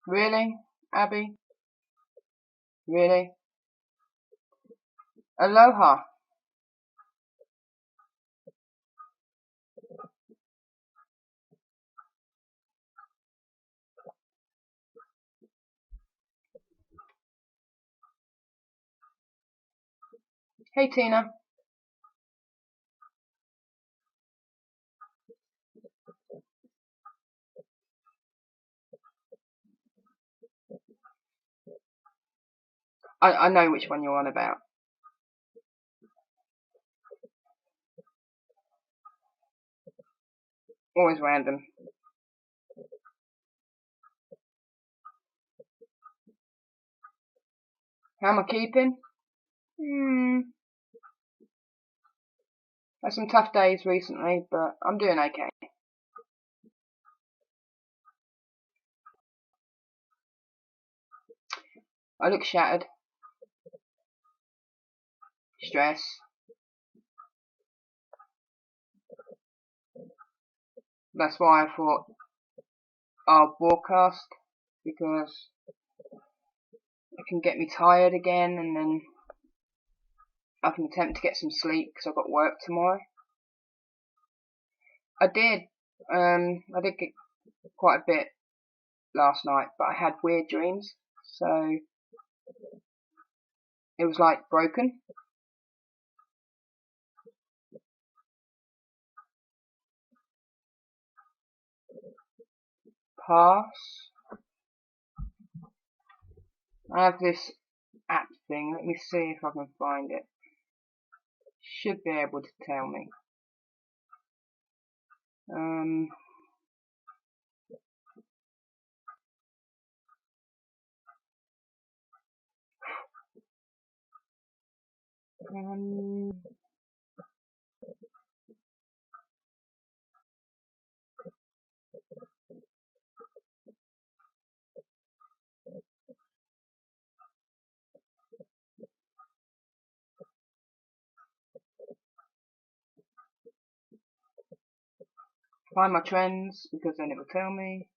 Really, Abby? Really? Aloha. Hey, Tina. I know which one you're on about. Always random. How am I keeping? Had some tough days recently, but I'm doing okay. I look shattered. Stress. That's why I thought I'll broadcast, because it can get me tired again, and then I can attempt to get some sleep because I've got work tomorrow. I did. I did get quite a bit last night, but I had weird dreams, so it was like broken. Pass. I have this app thing. Let me see if I can find it. Should be able to tell me. Um, find my trends, because then it will tell me.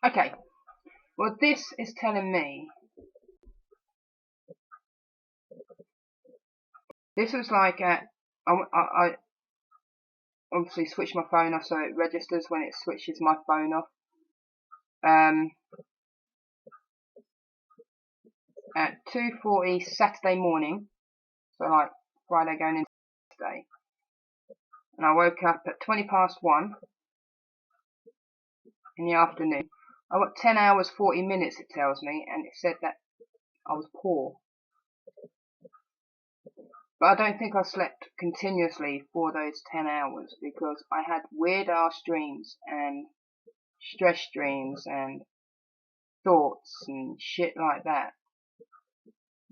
Okay. Well, this is telling me. This was like I obviously switch my phone off so it registers when it switches my phone off. At 2:40 Saturday morning, so like Friday going into Saturday, and I woke up at 1:20 in the afternoon. I got 10 hours 40 minutes, it tells me, and it said that I was poor. But I don't think I slept continuously for those 10 hours, because I had weird ass dreams and stress dreams and thoughts and shit like that.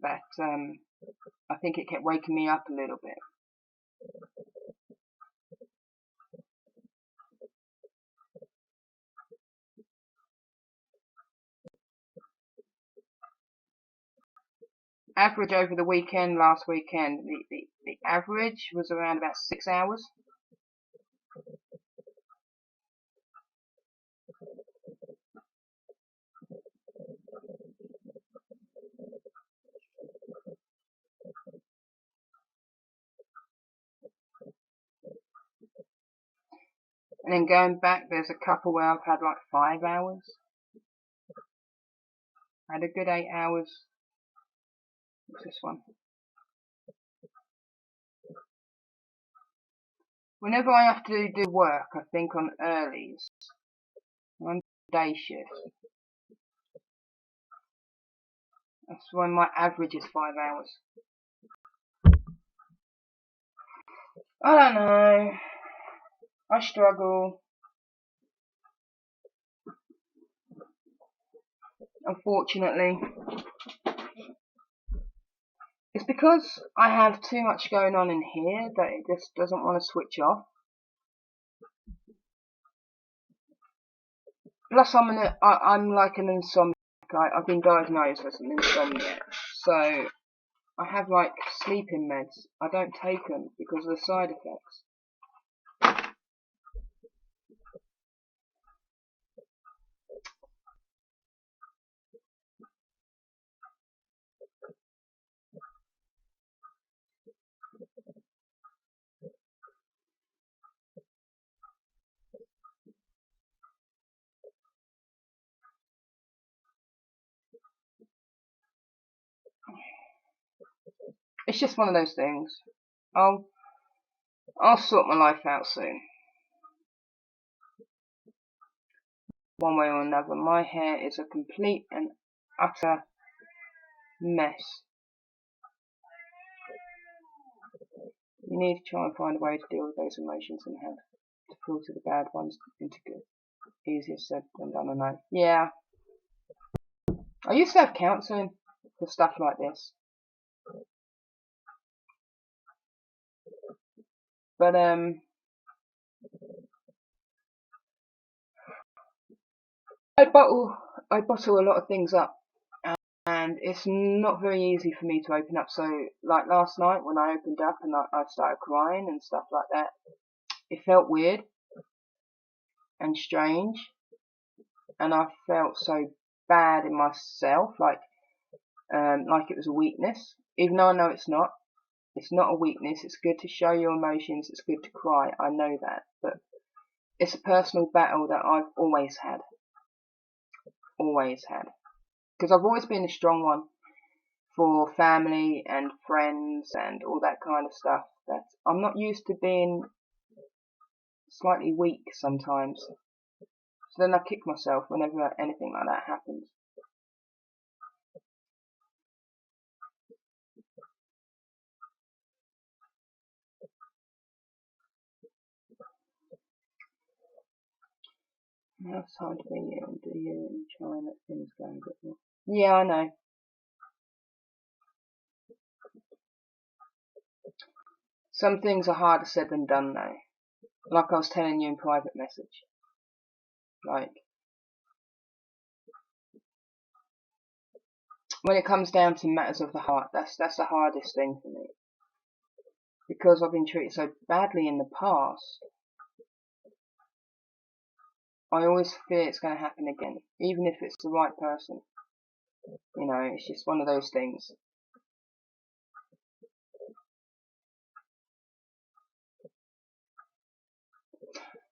I think it kept waking me up a little bit. Average over the weekend, last weekend, the average was around about 6 hours. And then going back, there's a couple where I've had like 5 hours. I had a good 8 hours. What's this one? Whenever I have to do work, I think on earlies. I'm day shift. That's when my average is 5 hours. I don't know. I struggle. Unfortunately. It's because I have too much going on in here that it just doesn't want to switch off. Plus, I'm like an insomniac. I've been diagnosed as an insomniac. So, I have like sleeping meds. I don't take them because of the side effects. It's just one of those things. I'll sort my life out soon. One way or another. My hair is a complete and utter mess. You need to try and find a way to deal with those emotions and how to filter the bad ones into good. Easier said than done, I know. Yeah. I used to have counselling for stuff like this. But, I bottle a lot of things up. And it's not very easy for me to open up. So, like last night when I opened up and I started crying and stuff like that, it felt weird and strange. And I felt so bad in myself, like it was a weakness. Even though I know it's not. It's not a weakness. It's good to show your emotions. It's good to cry. I know that. But it's a personal battle that I've always had. Always had. Because I've always been a strong one for family and friends and all that kind of stuff. That I'm not used to being slightly weak sometimes. So then I kick myself whenever anything like that happens. Now it's time to be here and do you and try and let things go a bit more. Yeah, I know. Some things are harder said than done though. Like I was telling you in private message. Like, when it comes down to matters of the heart, that's the hardest thing for me. Because I've been treated so badly in the past, I always fear it's going to happen again. Even if it's the right person. You know, it's just one of those things.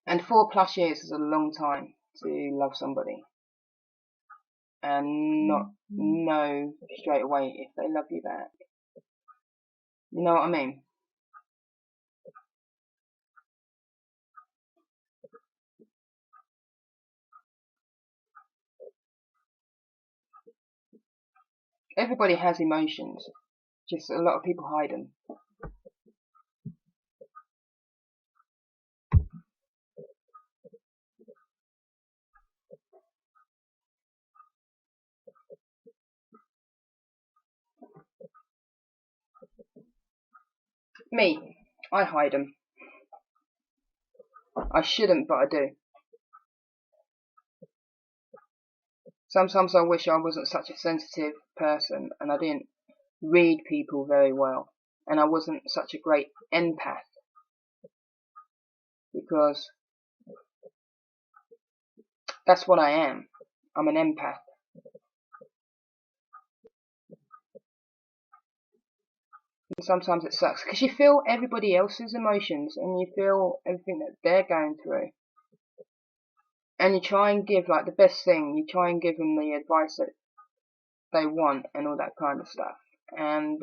And 4+ years is a long time to love somebody. And not know straight away if they love you back. You know what I mean? Everybody has emotions. Just a lot of people hide them. Me, I hide them. I shouldn't, but I do. Sometimes I wish I wasn't such a sensitive person and I didn't read people very well. And I wasn't such a great empath. Because that's what I am. I'm an empath. And sometimes it sucks because you feel everybody else's emotions and you feel everything that they're going through. And you try and give like the best thing. You try and give them the advice that they want and all that kind of stuff. And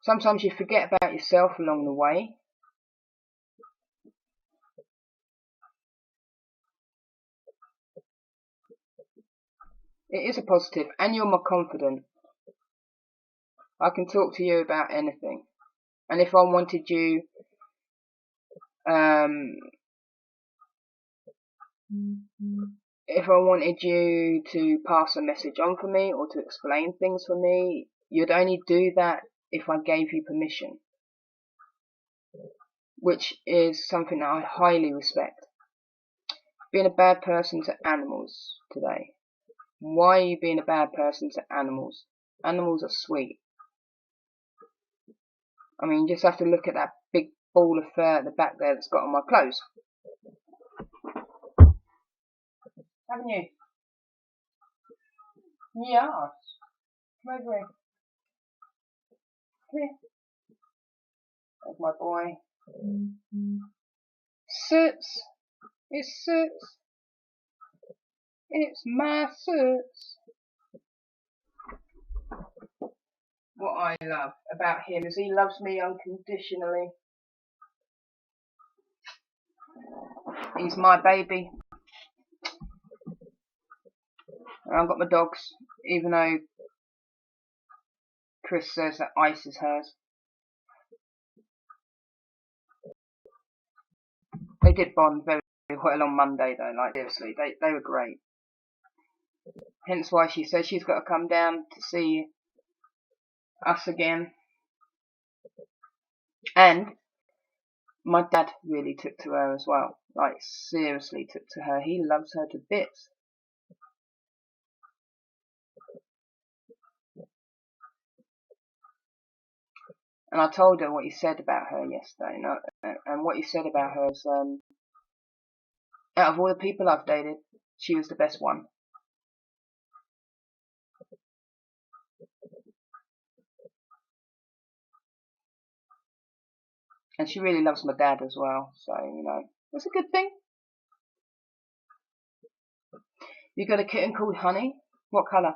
sometimes you forget about yourself along the way. It is a positive, and you're more confident. I can talk to you about anything. And if I wanted you, if I wanted you to pass a message on for me or to explain things for me, you'd only do that if I gave you permission, which is something that I highly respect. Being a bad person to animals today. Why are you being a bad person to animals? Animals are sweet. I mean, you just have to look at that big ball of fur at the back there that's got on my clothes. Haven't you? Yes. Come over here. Come here. There's my boy. Suits. It's Suits. It's my Suits. What I love about him is he loves me unconditionally. He's my baby. And I've got my dogs, even though Chris says that Ice is hers. They did bond very well on Monday though, like seriously, they were great. Hence why she says she's got to come down to see us again. And my dad really took to her as well, like seriously took to her. He loves her to bits. And I told her what he said about her yesterday, and what he said about her is, out of all the people I've dated, she was the best one. And she really loves my dad as well, so, you know, it's a good thing. You got a kitten called Honey? What colour?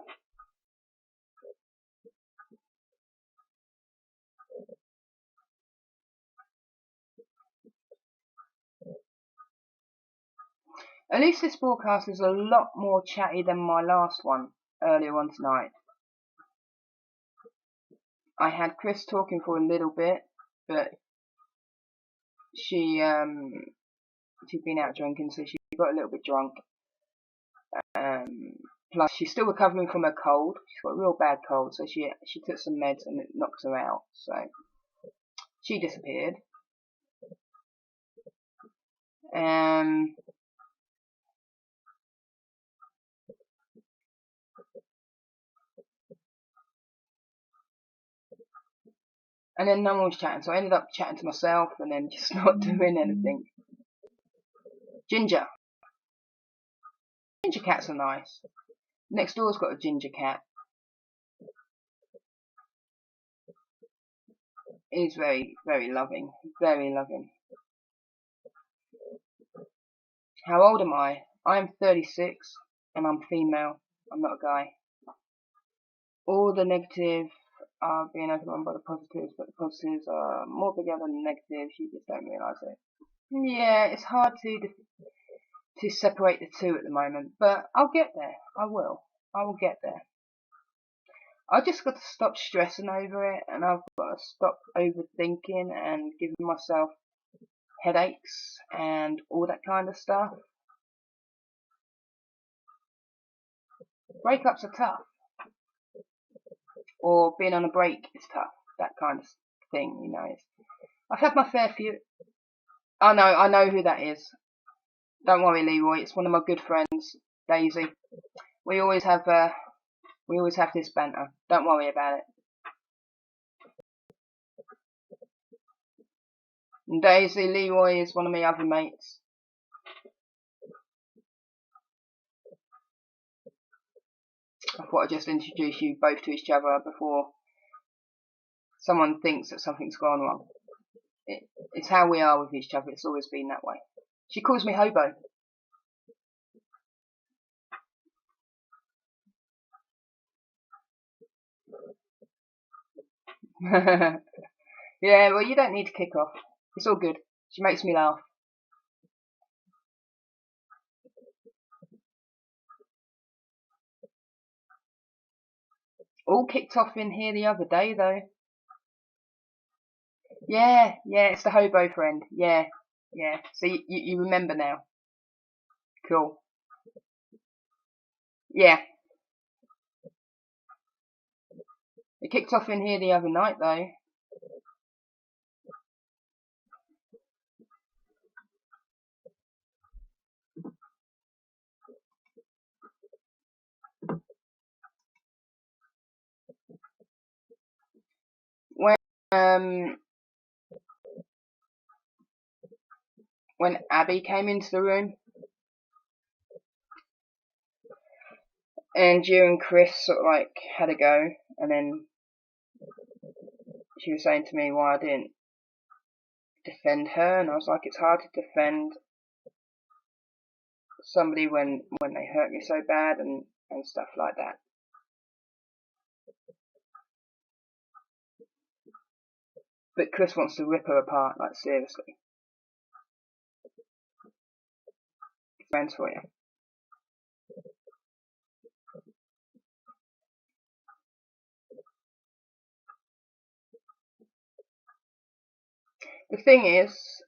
At least this broadcast is a lot more chatty than my last one, earlier on tonight. I had Chris talking for a little bit, but she'd been out drinking, so she got a little bit drunk. Plus, she's still recovering from her cold. She's got a real bad cold, so she took some meds and it knocked her out. So she disappeared. And then no one was chatting, so I ended up chatting to myself and then just not doing anything. Ginger. Ginger cats are nice. Next door's got a ginger cat. He's very, very loving. Very loving. How old am I? I'm 36 and I'm female. I'm not a guy. All the negative are being overrun by the positives, but the positives are more bigger than the negatives. You just don't realise it. Yeah, it's hard to separate the two at the moment, but I'll get there. I will get there. I just got to stop stressing over it, and I've got to stop overthinking and giving myself headaches and all that kind of stuff. Breakups are tough, or being on a break is tough. That kind of thing, you know. I've had my fair few. I know who that is. Don't worry, Leroy. It's one of my good friends, Daisy. We always have this banter. Don't worry about it. And Daisy, Leroy is one of my other mates. I thought I'd just introduce you both to each other before someone thinks that something's gone wrong. It's how we are with each other. It's always been that way. She calls me Hobo. Yeah, well, you don't need to kick off. It's all good. She makes me laugh. All kicked off in here the other day though. Yeah, it's the hobo friend. Yeah. So you remember now. Cool. Yeah. It kicked off in here the other night though. When when Abby came into the room and you and Chris sort of like had a go, and then she was saying to me why I didn't defend her, and I was like, it's hard to defend somebody when they hurt me so bad and stuff like that. But Chris wants to rip her apart, like seriously. Friends for you. The thing is,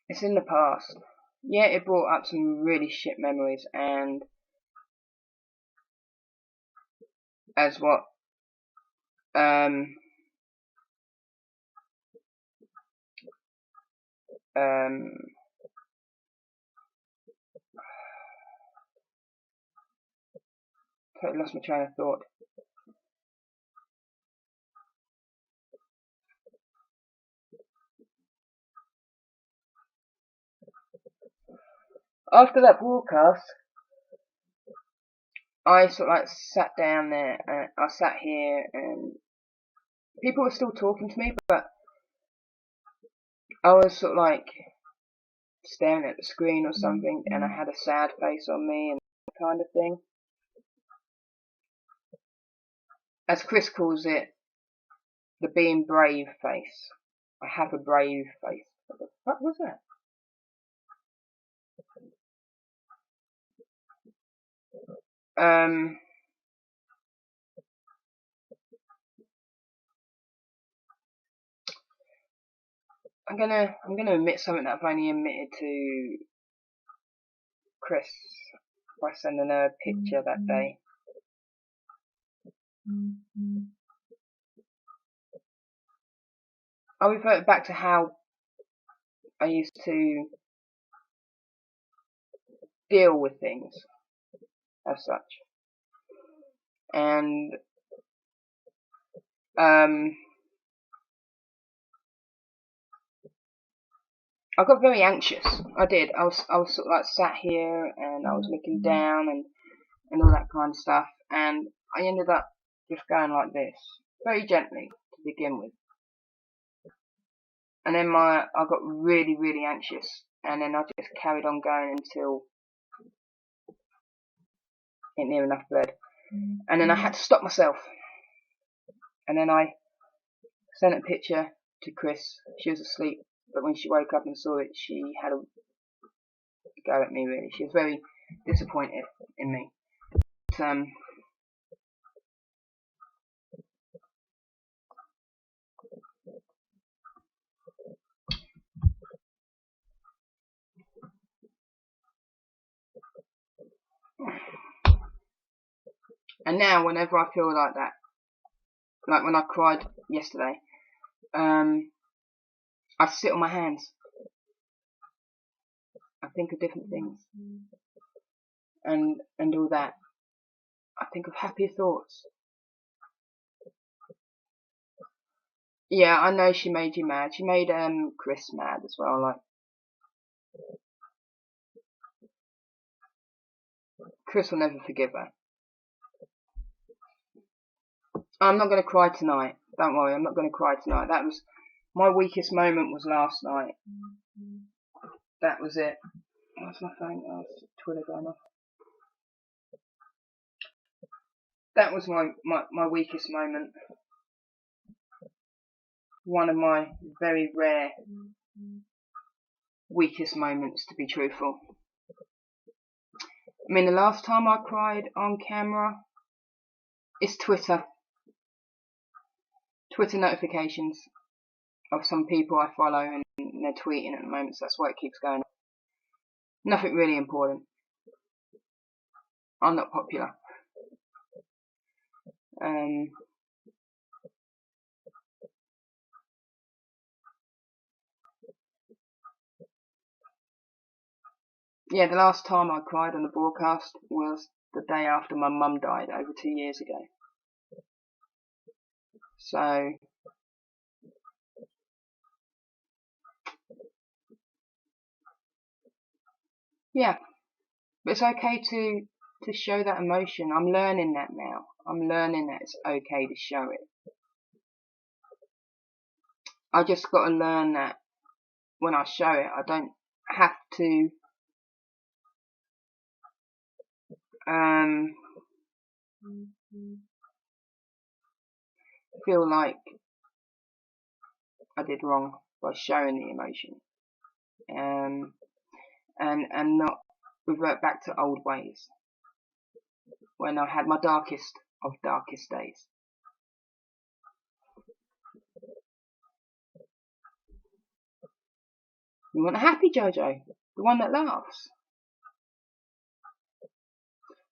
it's in the past. Yeah, it brought up some really shit memories, and as what totally lost my train of thought. After that broadcast, I sort of like sat down there, and I sat here, and people were still talking to me, but I was sort of like staring at the screen or something, and I had a sad face on me and that kind of thing. As Chris calls it, the being brave face. I have a brave face. What the fuck was that? I'm gonna admit something that I've only admitted to Chris by sending her a picture that day. I reverted back to how I used to deal with things as such, and I got very anxious. I did. I was sort of like sat here and I was looking down and all that kind of stuff, and I ended up just going like this, very gently to begin with, and then I got really anxious, and then I just carried on going until it near enough bled, and then I had to stop myself, and then I sent a picture to Chris. She was asleep, but when she woke up and saw it, she had a go at me. Really, she was very disappointed in me. But, and now, whenever I feel like that, like when I cried yesterday, I sit on my hands. I think of different things, and all that. I think of happier thoughts. Yeah, I know she made you mad. She made Chris mad as well. Like, Chris will never forgive her. I'm not gonna cry tonight. Don't worry, I'm not gonna cry tonight. That was my weakest moment. Was last night. That was it. What's my phone? Oh, it's Twitter going off. That was my weakest moment. One of my very rare weakest moments, to be truthful. I mean, the last time I cried on camera is Twitter notifications of some people I follow, and they're tweeting at the moment, so that's why it keeps going. Nothing really important. I'm not popular. Yeah, the last time I cried on the broadcast was the day after my mum died, over 2 years ago. So, yeah, but it's okay to show that emotion. I'm learning that now. I'm learning that it's okay to show it. I just got to learn that when I show it, I don't have to feel like I did wrong by showing the emotion, and not revert back to old ways when I had my darkest of darkest days. You want a happy JoJo, the one that laughs,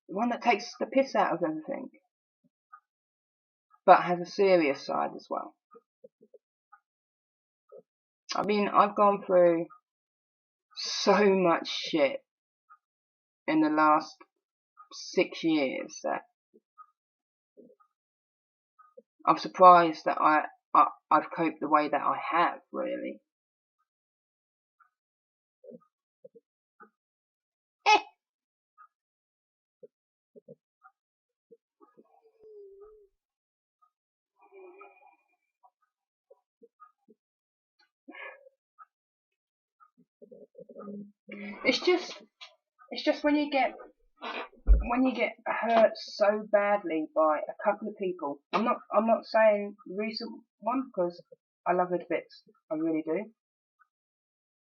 the one that takes the piss out of everything, but has a serious side as well. I mean, I've gone through so much shit in the last 6 years that I'm surprised that I've coped the way that I have, really. It's just when you get hurt so badly by a couple of people. I'm not saying the recent one, because I love her to bits. I really do.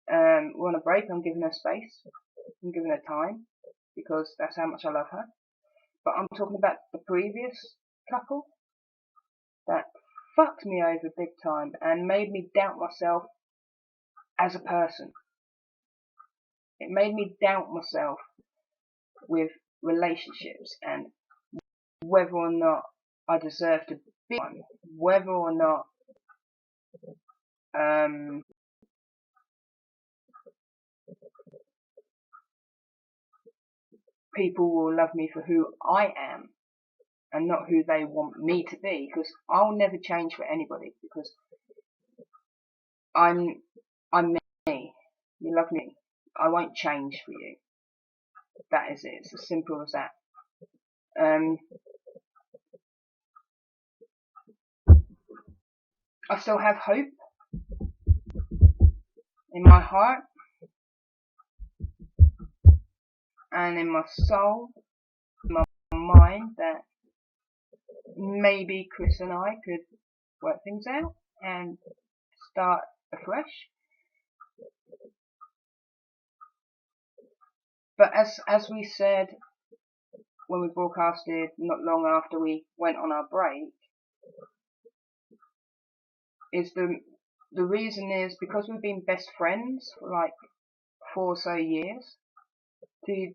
We're on a break. I'm giving her space. I'm giving her time, because that's how much I love her. But I'm talking about the previous couple that fucked me over big time and made me doubt myself as a person. It made me doubt myself with relationships and whether or not I deserve to be one, whether or not people will love me for who I am and not who they want me to be, because I'll never change for anybody, because I'm me. You love me. I won't change for you. That is it. It's as simple as that. I still have hope in my heart and in my soul, in my mind, that maybe Chris and I could work things out and start afresh. But as we said when we broadcasted not long after we went on our break, is the reason is because we've been best friends for like 4 or so years. To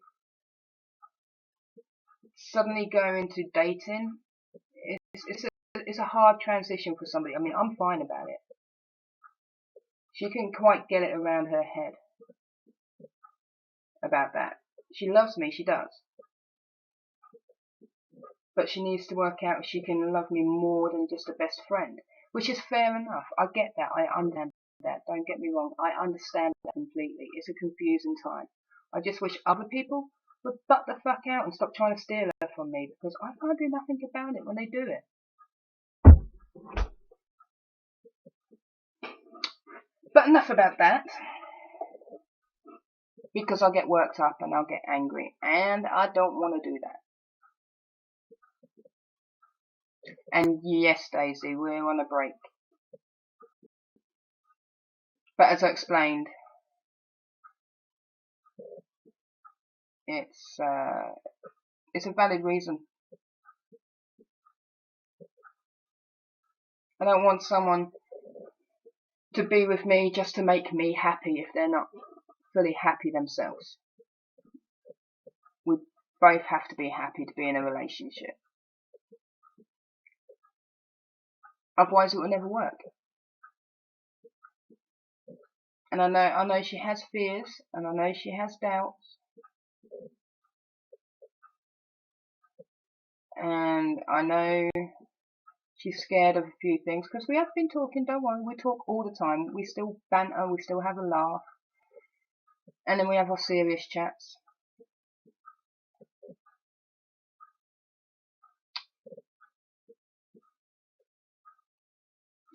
suddenly go into dating, it's a hard transition for somebody. I mean, I'm fine about it. She couldn't quite get it around her head about that. She loves me, she does. But she needs to work out if she can love me more than just a best friend, which is fair enough. I get that. I understand that. Don't get me wrong. I understand that completely. It's a confusing time. I just wish other people would butt the fuck out and stop trying to steal her from me, because I can't do nothing about it when they do it. But enough about that, because I'll get worked up and I'll get angry, and I don't want to do that. And yes, Daisy, we're on a break. But as I explained, It's a valid reason. I don't want someone to be with me just to make me happy if they're not fully happy themselves. We both have to be happy to be in a relationship. Otherwise it will never work. And I know she has fears, and I know she has doubts. And I know she's scared of a few things, because we have been talking, don't worry, we talk all the time. We still banter, we still have a laugh. And then we have our serious chats.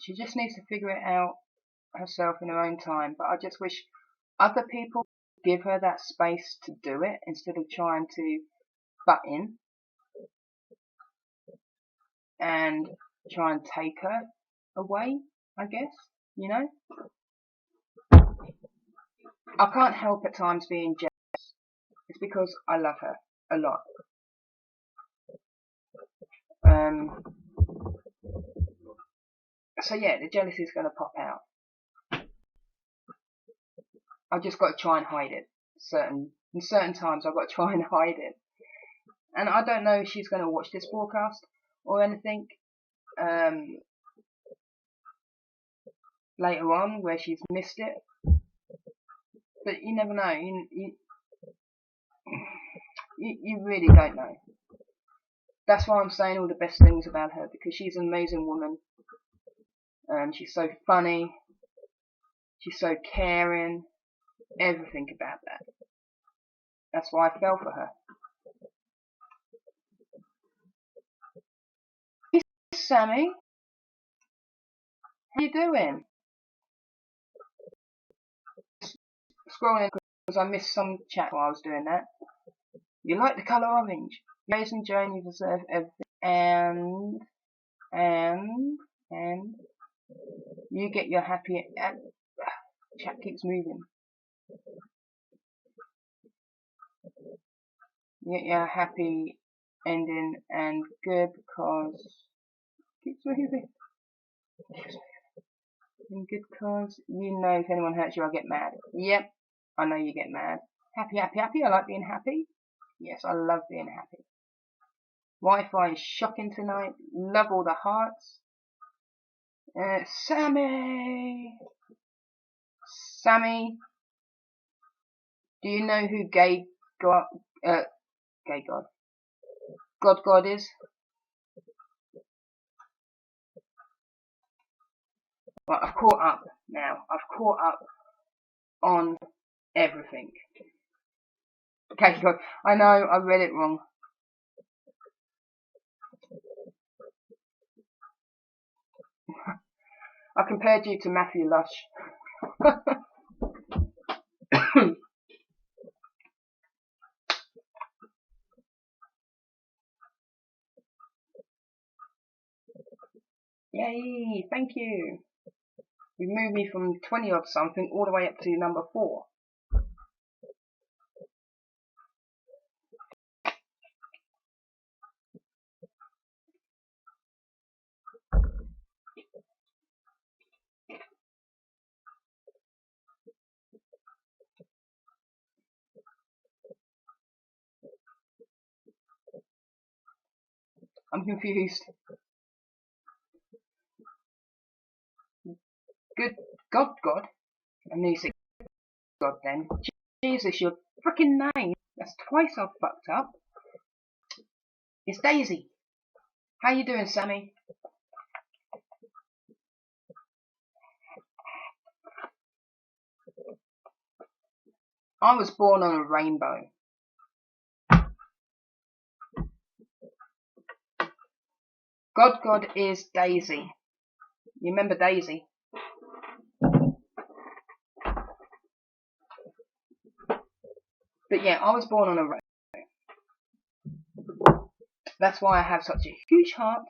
She just needs to figure it out herself in her own time. But I just wish other people give her that space to do it, instead of trying to butt in and try and take her away, I guess, you know. I can't help at times being jealous. It's because I love her a lot. So yeah, the jealousy is going to pop out. I've just got to try and hide it. In certain times I've got to try and hide it. And I don't know if she's going to watch this broadcast or anything later on where she's missed it. But you never know. You really don't know. That's why I'm saying all the best things about her, because she's an amazing woman. She's so funny. She's so caring. Everything about that. That's why I fell for her. Hey, Sammy. How you doing? Scrolling because I missed some chat while I was doing that. You like the colour orange. Amazing Jane, you deserve everything. And you get your happy. Chat keeps moving. You get your happy ending and good because keeps moving. And good cause you know if anyone hurts you, I get mad. Yep, I know you get mad. Happy, happy, happy. I like being happy. Yes, I love being happy. Wi-Fi is shocking tonight. Love all the hearts. Sammy! Sammy! Do you know who Gay God is? Well, I've caught up now. I've caught up on everything. Okay, God. I know, I read it wrong. I compared you to Matthew Lush. Yay, thank you. You moved me from 20 odd something all the way up to number 4. I'm confused. Good God. I need to say God then. Jesus, your freaking name. That's twice I've fucked up. It's Daisy. How you doing, Sammy? I was born on a rainbow. God is Daisy. You remember Daisy? But yeah, I was born on a rainbow. That's why I have such a huge heart.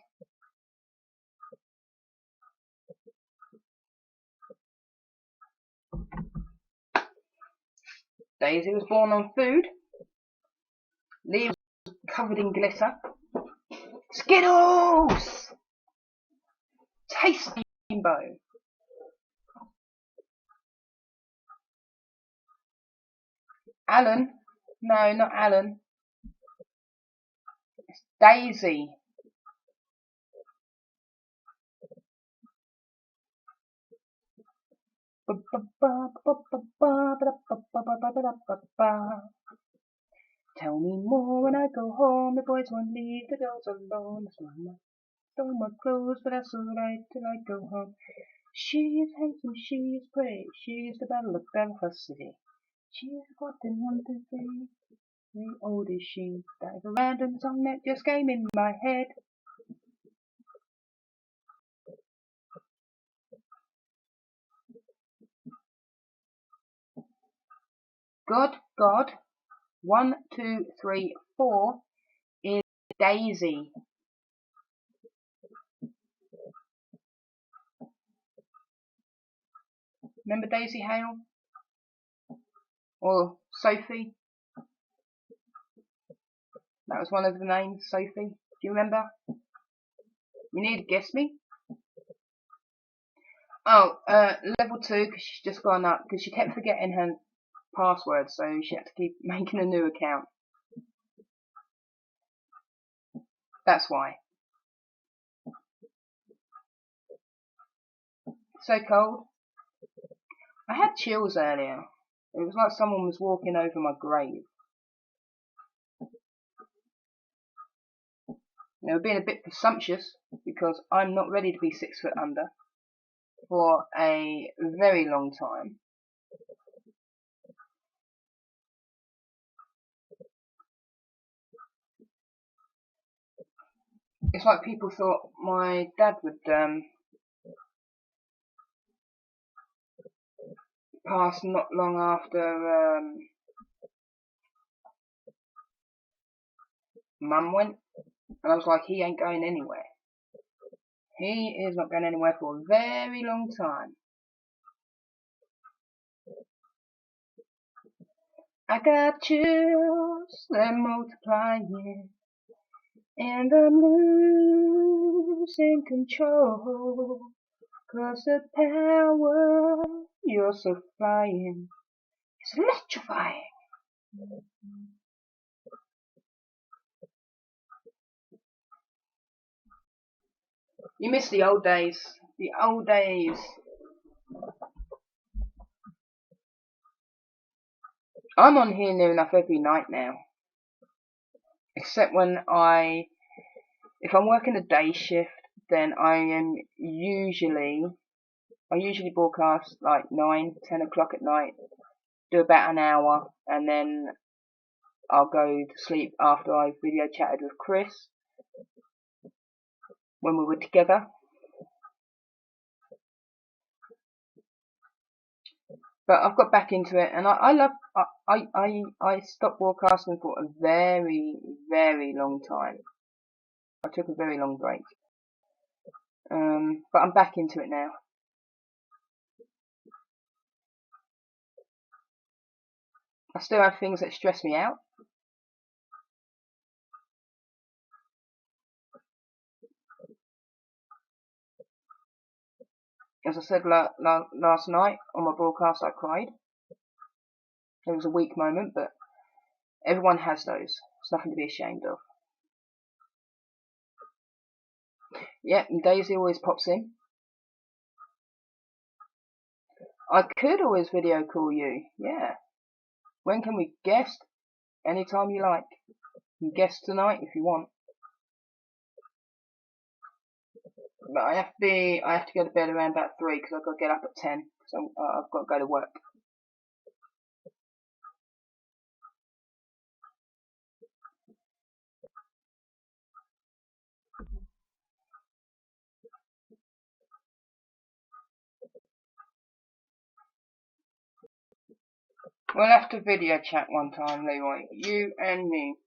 Daisy was born on food. Leaves covered in glitter. Skittles! Taste rainbow. Alan? No, not Alan. It's Daisy. Tell me more when I go home. The boys won't leave the girls alone. Stole my clothes, but that's alright till I go home. She's handsome, she's pretty, she's the belle of Belfast City. She's got the 1, 2, 3. How old is she? That is a random song that just came in my head. God, 1, 2, 3, 4 is Daisy. Remember Daisy Hale? Or Sophie? That was one of the names, Sophie. Do you remember? You need to guess me? Oh, level 2, because she's just gone up, because she kept forgetting her password, so she had to keep making a new account. That's why. So cold. I had chills earlier. It was like someone was walking over my grave. They were being a bit presumptuous, because I'm not ready to be 6 foot under for a very long time. It's like people thought my dad would pass not long after Mum went, and I was like, he ain't going anywhere. He is not going anywhere for a very long time. I got chills, they're multiplying, and I'm losing control, 'cause the power you're supplying is electrifying. You miss the old days. The old days. I'm on here near enough every night now. Except when if I'm working a day shift, then I usually broadcast like 9, 10 o'clock at night, do about an hour, and then I'll go to sleep after I've video chatted with Chris when we were together. But I've got back into it, and I stopped broadcasting for a very, very long time. I took a very long break. But I'm back into it now. I still have things that stress me out. As I said last night on my broadcast, I cried. It was a weak moment, but everyone has those. It's nothing to be ashamed of. Yeah, and Daisy always pops in. I could always video call you. Yeah. When can we guest? Anytime you like. You can guest tonight if you want. But I have to go to bed around about 3 because I've got to get up at 10 because I've got to go to work. We'll have to video chat one time, Leroy. You and me.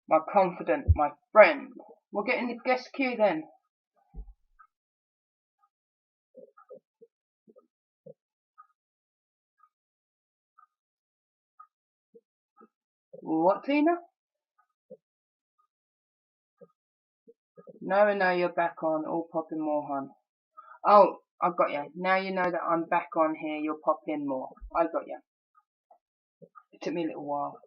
My confidant, my friend. We'll get in the guest queue then. What, Tina? No, you're back on. All pop in more, hon. Oh, I've got you. Now you know that I'm back on here, you'll pop in more. I got you. It took me a little while.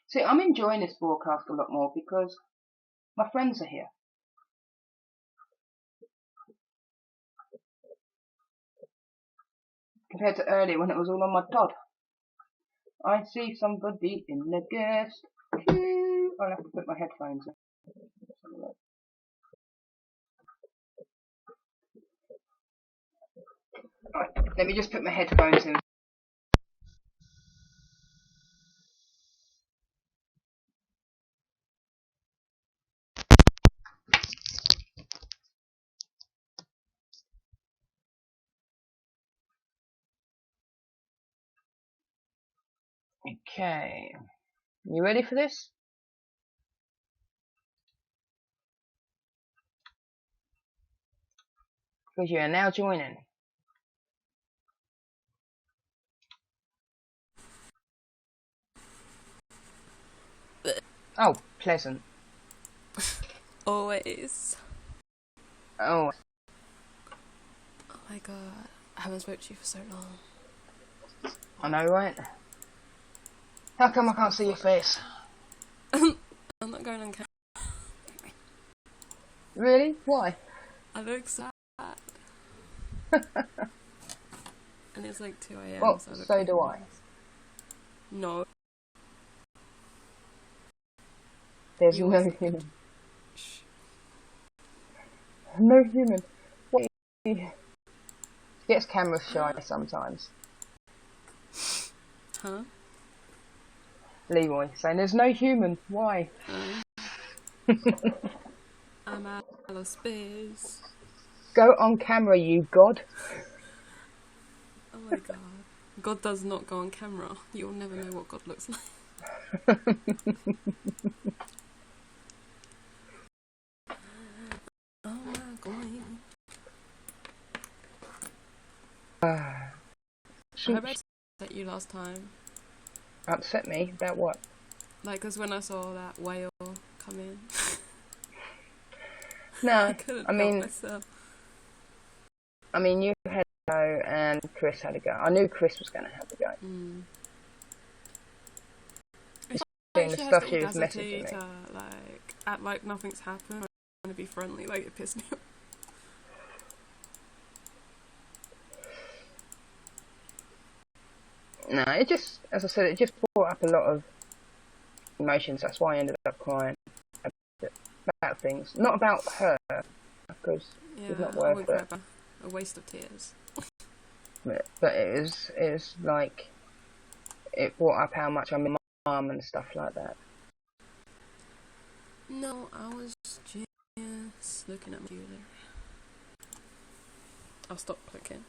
See, I'm enjoying this broadcast a lot more because my friends are here. Compared to earlier when it was all on my Todd. I see somebody in the guest queue. I'll have to put my headphones in. Right, let me just put my headphones in. Okay, you ready for this? Because you are now joining. Oh, pleasant. Always. Oh. Oh my god, I haven't spoken to you for so long. I know, right? How come I can't see your face? I'm not going on camera. Really? Why? I look sad. And it's like 2 AM. Well, so do I. No. There's no human. No human. What? Gets camera shy sometimes. Huh? Leroy saying there's no human. Why? I'm out of space. Go on camera, you god. Oh my god. God does not go on camera. You'll never know what God looks like. Oh my god. I hope I upset you last time. Upset me? About what? Like, because when I saw that whale come in. No, I mean, myself. I mean, you had a go and Chris had a go. I knew Chris was going to have a go. Doing the stuff she was messaging me. To, like, act like nothing's happened. I want to be friendly. Like, it pissed me off. No, it just, as I said, it just brought up a lot of emotions. That's why I ended up crying about things. Not about her, because it's not worth it. A waste of tears. But it was like, it brought up how much I miss my mum and stuff like that. No, I was just looking at my computer. I'll stop clicking.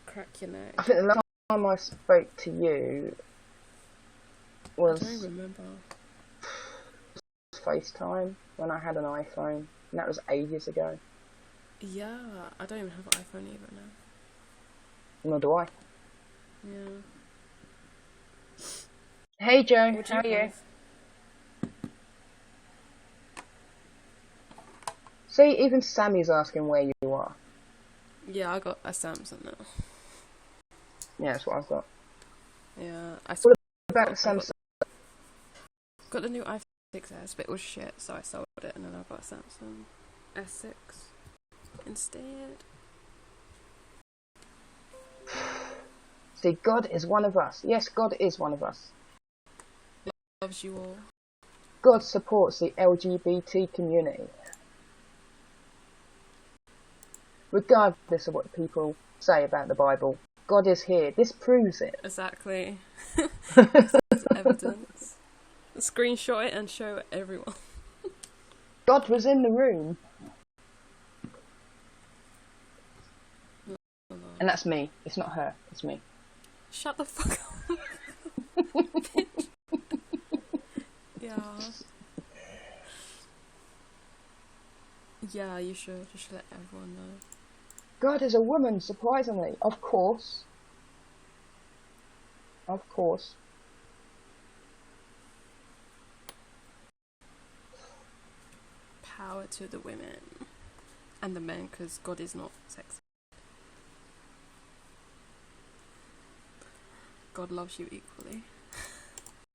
Crack your neck. I think the last time I spoke to you was... I don't remember. FaceTime when I had an iPhone, and that was ages ago. Yeah, I don't even have an iPhone either now. Nor do I. Yeah. Hey Joe, how are you? See, even Sammy's asking where you are. Yeah, I got a Samsung now. Yeah, that's what I've got. Yeah, What about the Samsung? Got the new iPhone 6S, but it was shit, so I sold it and then I got a Samsung S6 instead. See, God is one of us. Yes, God is one of us. Loves you all. God supports the LGBT community. Regardless of what people say about the Bible, God is here. This proves it. Exactly. It's evidence. Screenshot it and show everyone. God was in the room. And that's me. It's not her. It's me. Shut the fuck up. Yeah. Yeah, you should. You should let everyone know. God is a woman, surprisingly. Of course. Of course. Power to the women. And the men, because God is not sexy. God loves you equally.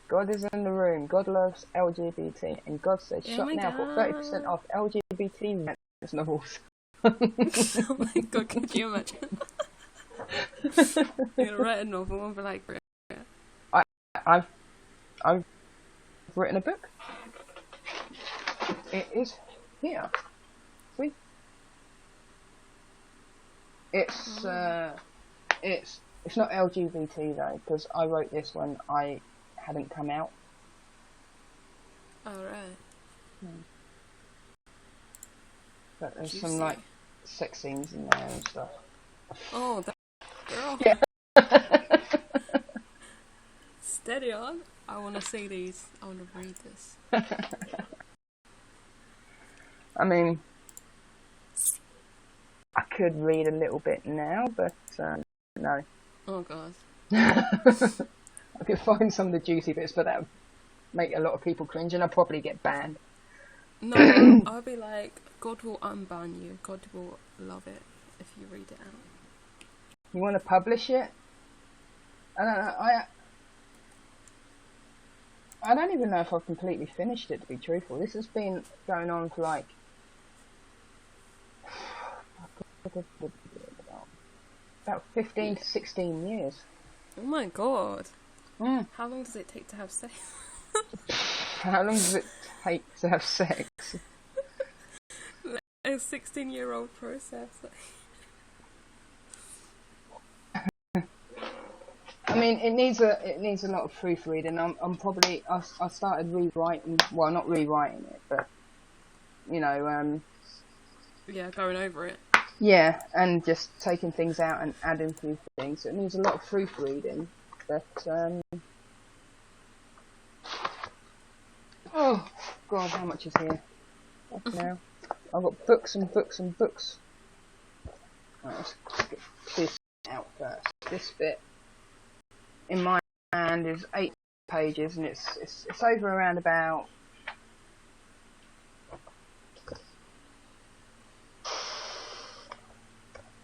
God is in the room. God loves LGBT. And God says, shop now for 30% off LGBT novels. Oh my god, could you imagine? You're gonna write a novel and be like, I've written a book. It is here. See? It's not LGBT though, because I wrote this when I hadn't come out. Oh right. But there's Juicy. some like sex scenes in there and stuff. Oh, that girl. Yeah. Steady on. I want to see these. I want to read this. I mean, I could read a little bit now, but no. Oh god. I could find some of the juicy bits, but that would make a lot of people cringe, and I'll probably get banned. No, I'll be like, God will unban you. God will love it if you read it out. You want to publish it? I don't know. I don't even know if I've completely finished it, to be truthful. This has been going on for like about 15 to 16 years. Oh my god. Mm. How long does it take to have sex? How long does it take to have sex? A 16-year-old process. I mean, it needs a lot of proofreading. I started rewriting. Well, not rewriting it, but you know. Yeah, going over it. Yeah, and just taking things out and adding few things. So it needs a lot of proofreading. But oh god, how much is here? Now I've got books and books and books. Right, let's get this out first. This bit in my hand is 8 pages, and it's over around about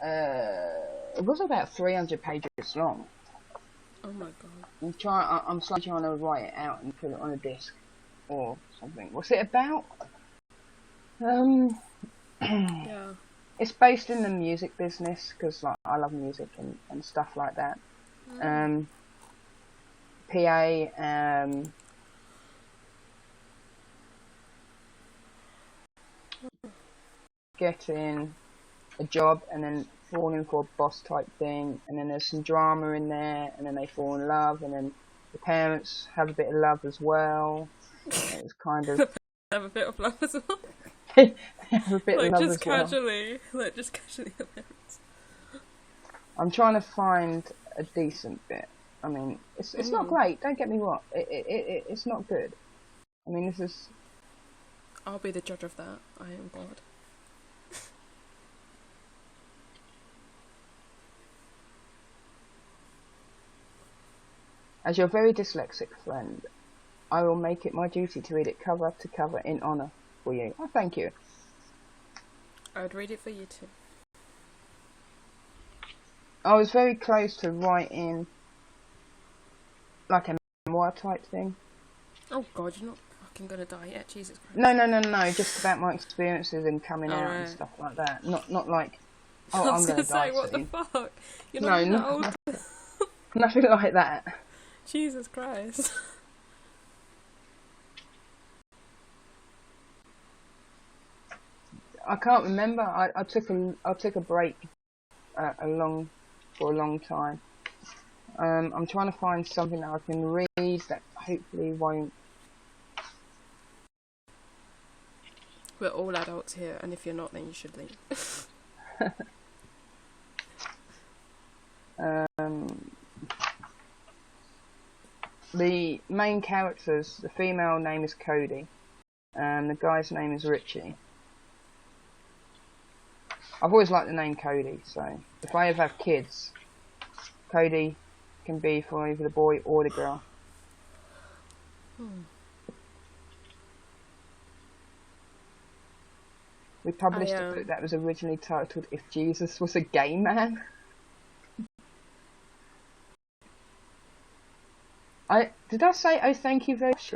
it was about 300 pages long. Oh my god. I'm slowly trying to write it out and put it on a disc or something. What's it about? Yeah. It's based in the music business, because like I love music and stuff like that. PA, getting a job and then falling for a boss type thing, and then there's some drama in there, and then they fall in love, and then the parents have a bit of love as well. It's kind of have a bit of love as well. have a bit like of love just as well. casually, like just casually the parents. I'm trying to find a decent bit. I mean, it's not great. Don't get me wrong. It's not good. I mean, this is. I'll be the judge of that. I am God. As your very dyslexic friend, I will make it my duty to read it cover to cover in honour for you. Oh, thank you. I would read it for you too. I was very close to writing like a memoir type thing. Oh god, you're not fucking gonna die yet, Jesus Christ. No, just about my experiences in coming out right. and stuff like that. Not like, oh, I I'm was gonna say, die what soon. the fuck? You're not even that old. Nothing like that. Jesus Christ. I can't remember. I took a break for a long time. I'm trying to find something that I can read that hopefully won't. We're all adults here, and if you're not, then you should leave. The main characters, the female name is Cody, and the guy's name is Richie. I've always liked the name Cody, so if I ever have kids, Cody can be for either the boy or the girl. We published a book that was originally titled If Jesus Was a Gay Man. Did I say, oh, thank you very much?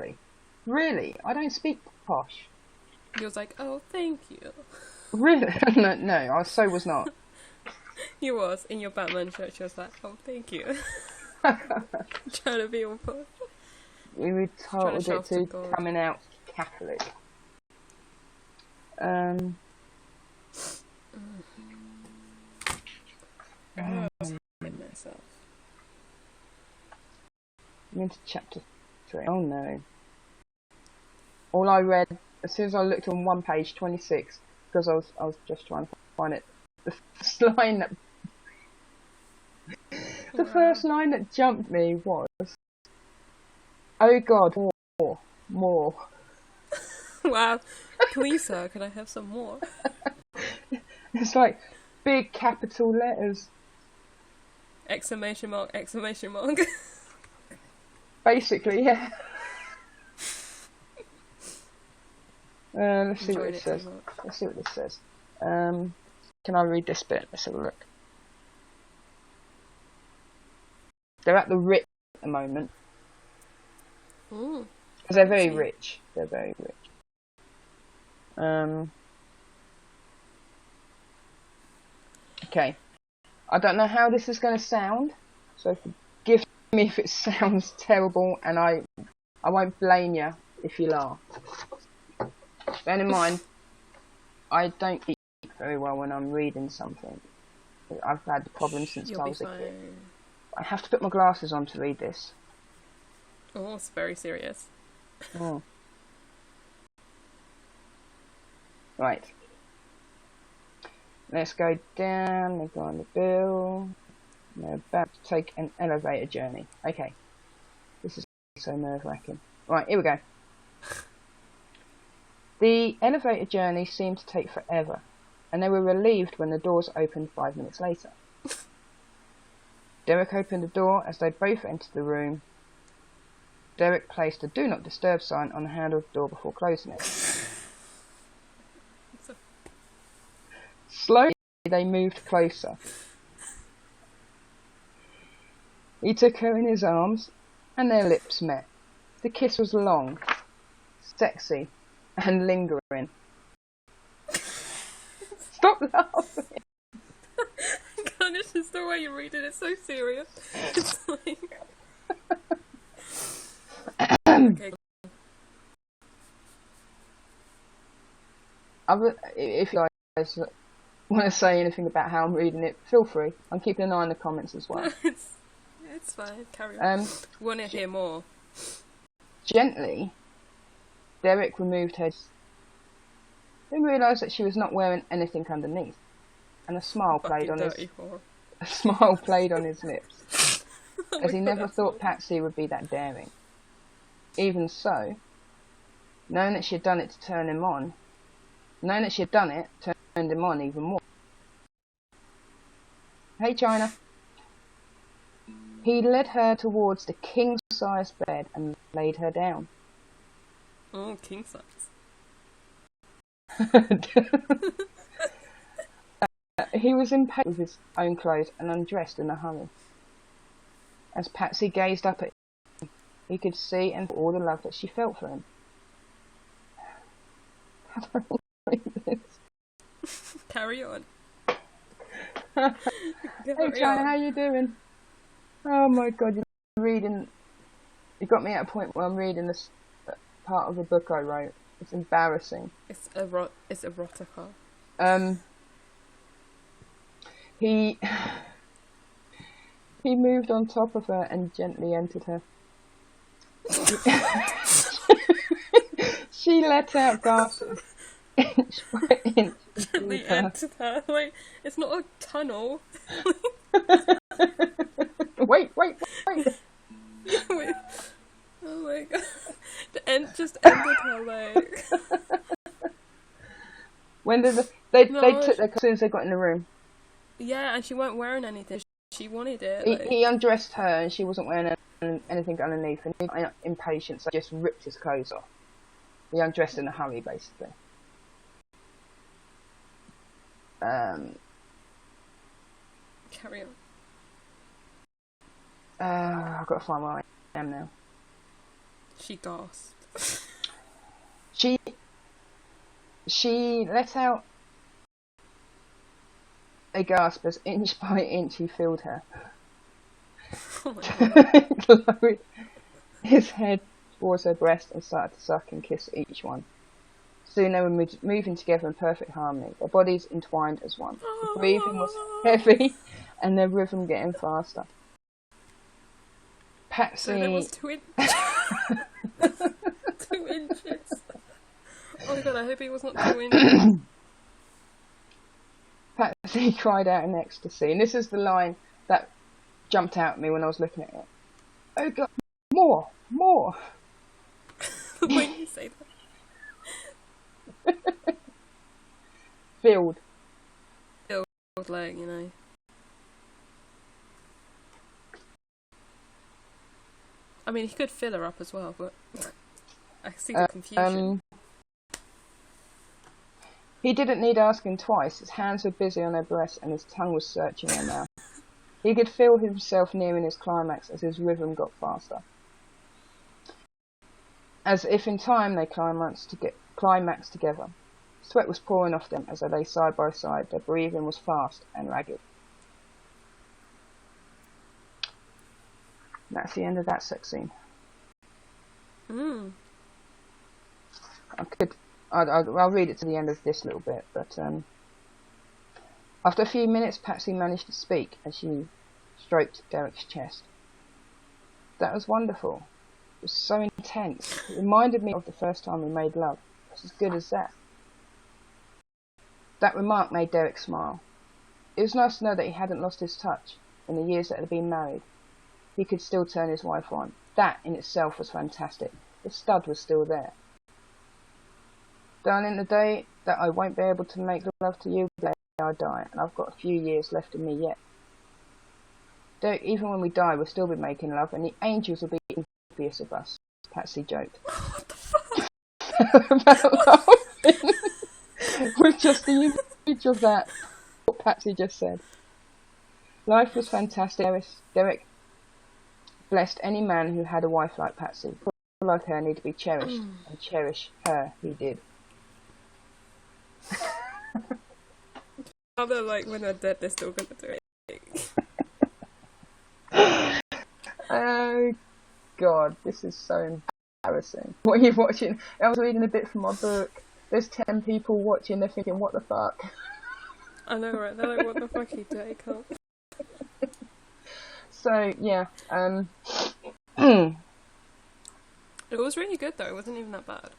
Really? I don't speak posh. He was like, oh, thank you. Really? No, I so was not. You was, in your Batman shirt, she was like, oh, thank you. Trying to be all posh. We were told it to coming out Catholic. Myself. I'm into chapter 3. Oh no. All I read, as soon as I looked on one page, 26, because I was just trying to find it. The first line that jumped me was, oh God, more. Wow. Please, sir, can I have some more? It's like big capital letters. Exclamation mark, exclamation mark. Basically, yeah. Let's see what it says. Let's see what this says. Can I read this bit? Let's have a look. They're at the Ritz at the moment. Ooh. Because they're very rich. They're very rich. Okay. I don't know how this is going to sound, so forgive me if it sounds terrible, and I won't blame you if you laugh. Bear in mind, I don't speak very well when I'm reading something. I've had the problem since I was a kid. I have to put my glasses on to read this. Oh, it's very serious. Oh. Right. Let's go down. We've got on the bill. We're about to take an elevator journey. Okay. This is so nerve-wracking. Right, here we go. The elevator journey seemed to take forever, and they were relieved when the doors opened 5 minutes later. Derek opened the door as they both entered the room. Derek placed a Do Not Disturb sign on the handle of the door before closing it. Slowly, they moved closer. He took her in his arms, and their lips met. The kiss was long, sexy, and lingering. Stop laughing! God, it's just the way you read it, it's so serious. It's like... Okay. If you guys want to say anything about how I'm reading it, feel free. I'm keeping an eye on the comments as well. It's fine, carry on. Want to hear more? Gently, Derek removed her. Then realised that she was not wearing anything underneath, and a smile played on his lips, as he never thought Patsy would be that daring. Even so, knowing that she had done it to turn him on, turned him on even more. Hey, China. He led her towards the king-size bed and laid her down. Oh, king-size. He was impatient with his own clothes and undressed in a hurry. As Patsy gazed up at him, he could see and feel all the love that she felt for him. How do I read this? Carry on. Hey China, how you doing? Oh my God, you're reading. You got me at a point where I'm reading this part of a book I wrote. It's embarrassing. It's erotica. He moved on top of her and gently entered her. She let out gasps. Inch by inch. Gently entered her. Like, it's not a tunnel. Wait. Wait. Oh my god. The end just ended her like. When did they No, took their as soon as they got in the room? yeah, and she weren't wearing anything. She wanted it. He undressed her, and she wasn't wearing anything underneath. And in impatience, they just ripped his clothes off. He undressed in a hurry, basically. Carry on. I've got to find where I am now. She gasped. She let out a gasp as inch by inch he filled her. Oh my god. Lowered his head towards her breast and started to suck and kiss each one. Soon they were moving together in perfect harmony, their bodies entwined as one. The breathing was heavy and their rhythm getting faster. Patsy... So there was 2 inches. Oh my god, I hope he was not 2 inches. Patsy cried out in ecstasy, and this is the line that jumped out at me when I was looking at it. Oh god, more! When you say that. Filled. Like, you know. I mean, he could fill her up as well, but I see the confusion. He didn't need asking twice. His hands were busy on her breast and his tongue was searching her mouth. He could feel himself nearing his climax as his rhythm got faster. As if in time they climaxed together. Sweat was pouring off them as they lay side by side. Their breathing was fast and ragged. That's the end of that sex scene. I'll read it to the end of this little bit, but after a few minutes Patsy managed to speak as she stroked Derek's chest. That was wonderful. It was so intense. It reminded me of the first time we made love. It was as good as that. That remark made Derek smile. It was nice to know that he hadn't lost his touch in the years that had been married. He could still turn his wife on. That in itself was fantastic. The stud was still there. Darling, the day that I won't be able to make love to you, the day I die, and I've got a few years left in me yet. Derek, even when we die, we'll still be making love, and the angels will be envious of us, Patsy joked. What the fuck? About laughing with just the image of that, what Patsy just said. Life was fantastic. Derek blessed any man who had a wife like Patsy. People like her need to be cherished, and cherish her he did. Other like when they're dead, they're still gonna do it. Oh god, this is so embarrassing. What are you watching? I was reading a bit from my book. There's 10 people watching, they're thinking, what the fuck? I know, right? They're like, what the fuck are you doing, cunt? So, yeah, It was really good though, it wasn't even that bad.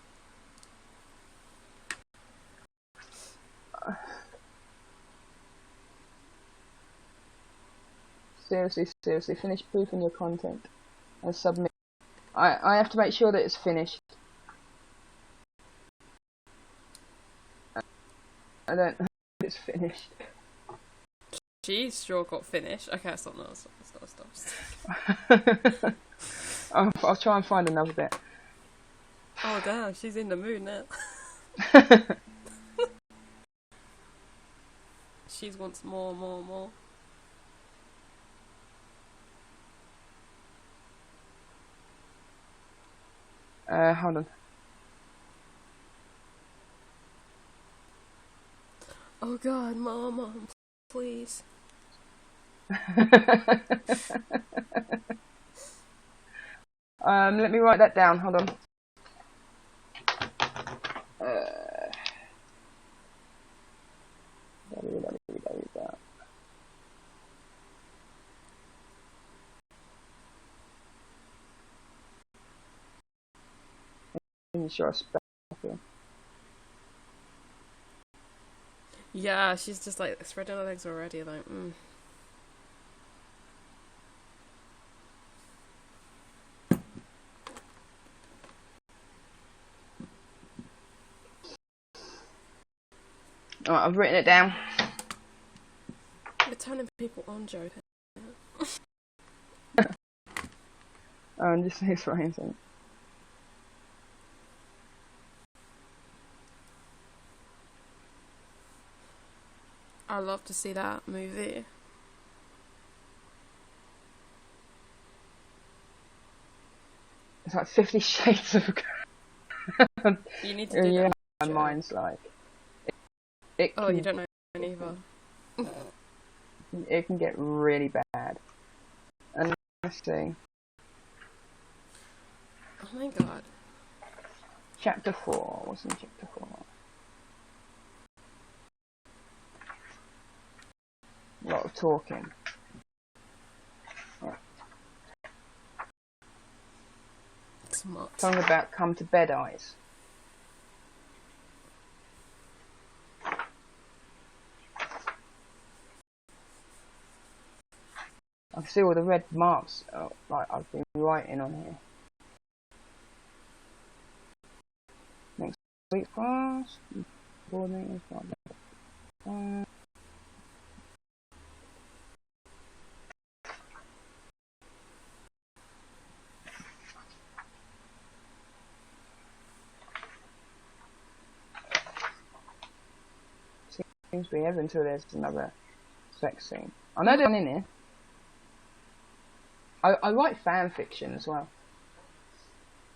Seriously, finish proofing your content and submit. I have to make sure that it's finished. I don't know if it's finished. She's sure got finished. Okay, stop. I'll try and find another bit. Oh damn, she's in the mood now. She wants more. Hold on. Oh god, mom, please. Let me write that down. Hold on. Sure I spell here. Yeah, she's just like spreading her legs already, like, Alright, I've written it down. You're turning people on, Joe. Just say it's raining. I'd love to see that movie. It's like 50 Shades of Grey. You need to do that. My mind's like... It oh, can, you don't know either. It can get really bad. And let's see. Oh my god. Chapter 4. What's in chapter 4? A lot of talking. Right. Smart. Something about come to bed eyes. I can see all the red marks like I've been writing on here. Next week's class. Board meetings. Seems to be ever until there's another sex scene. I know there's one in here. I write fan fiction as well.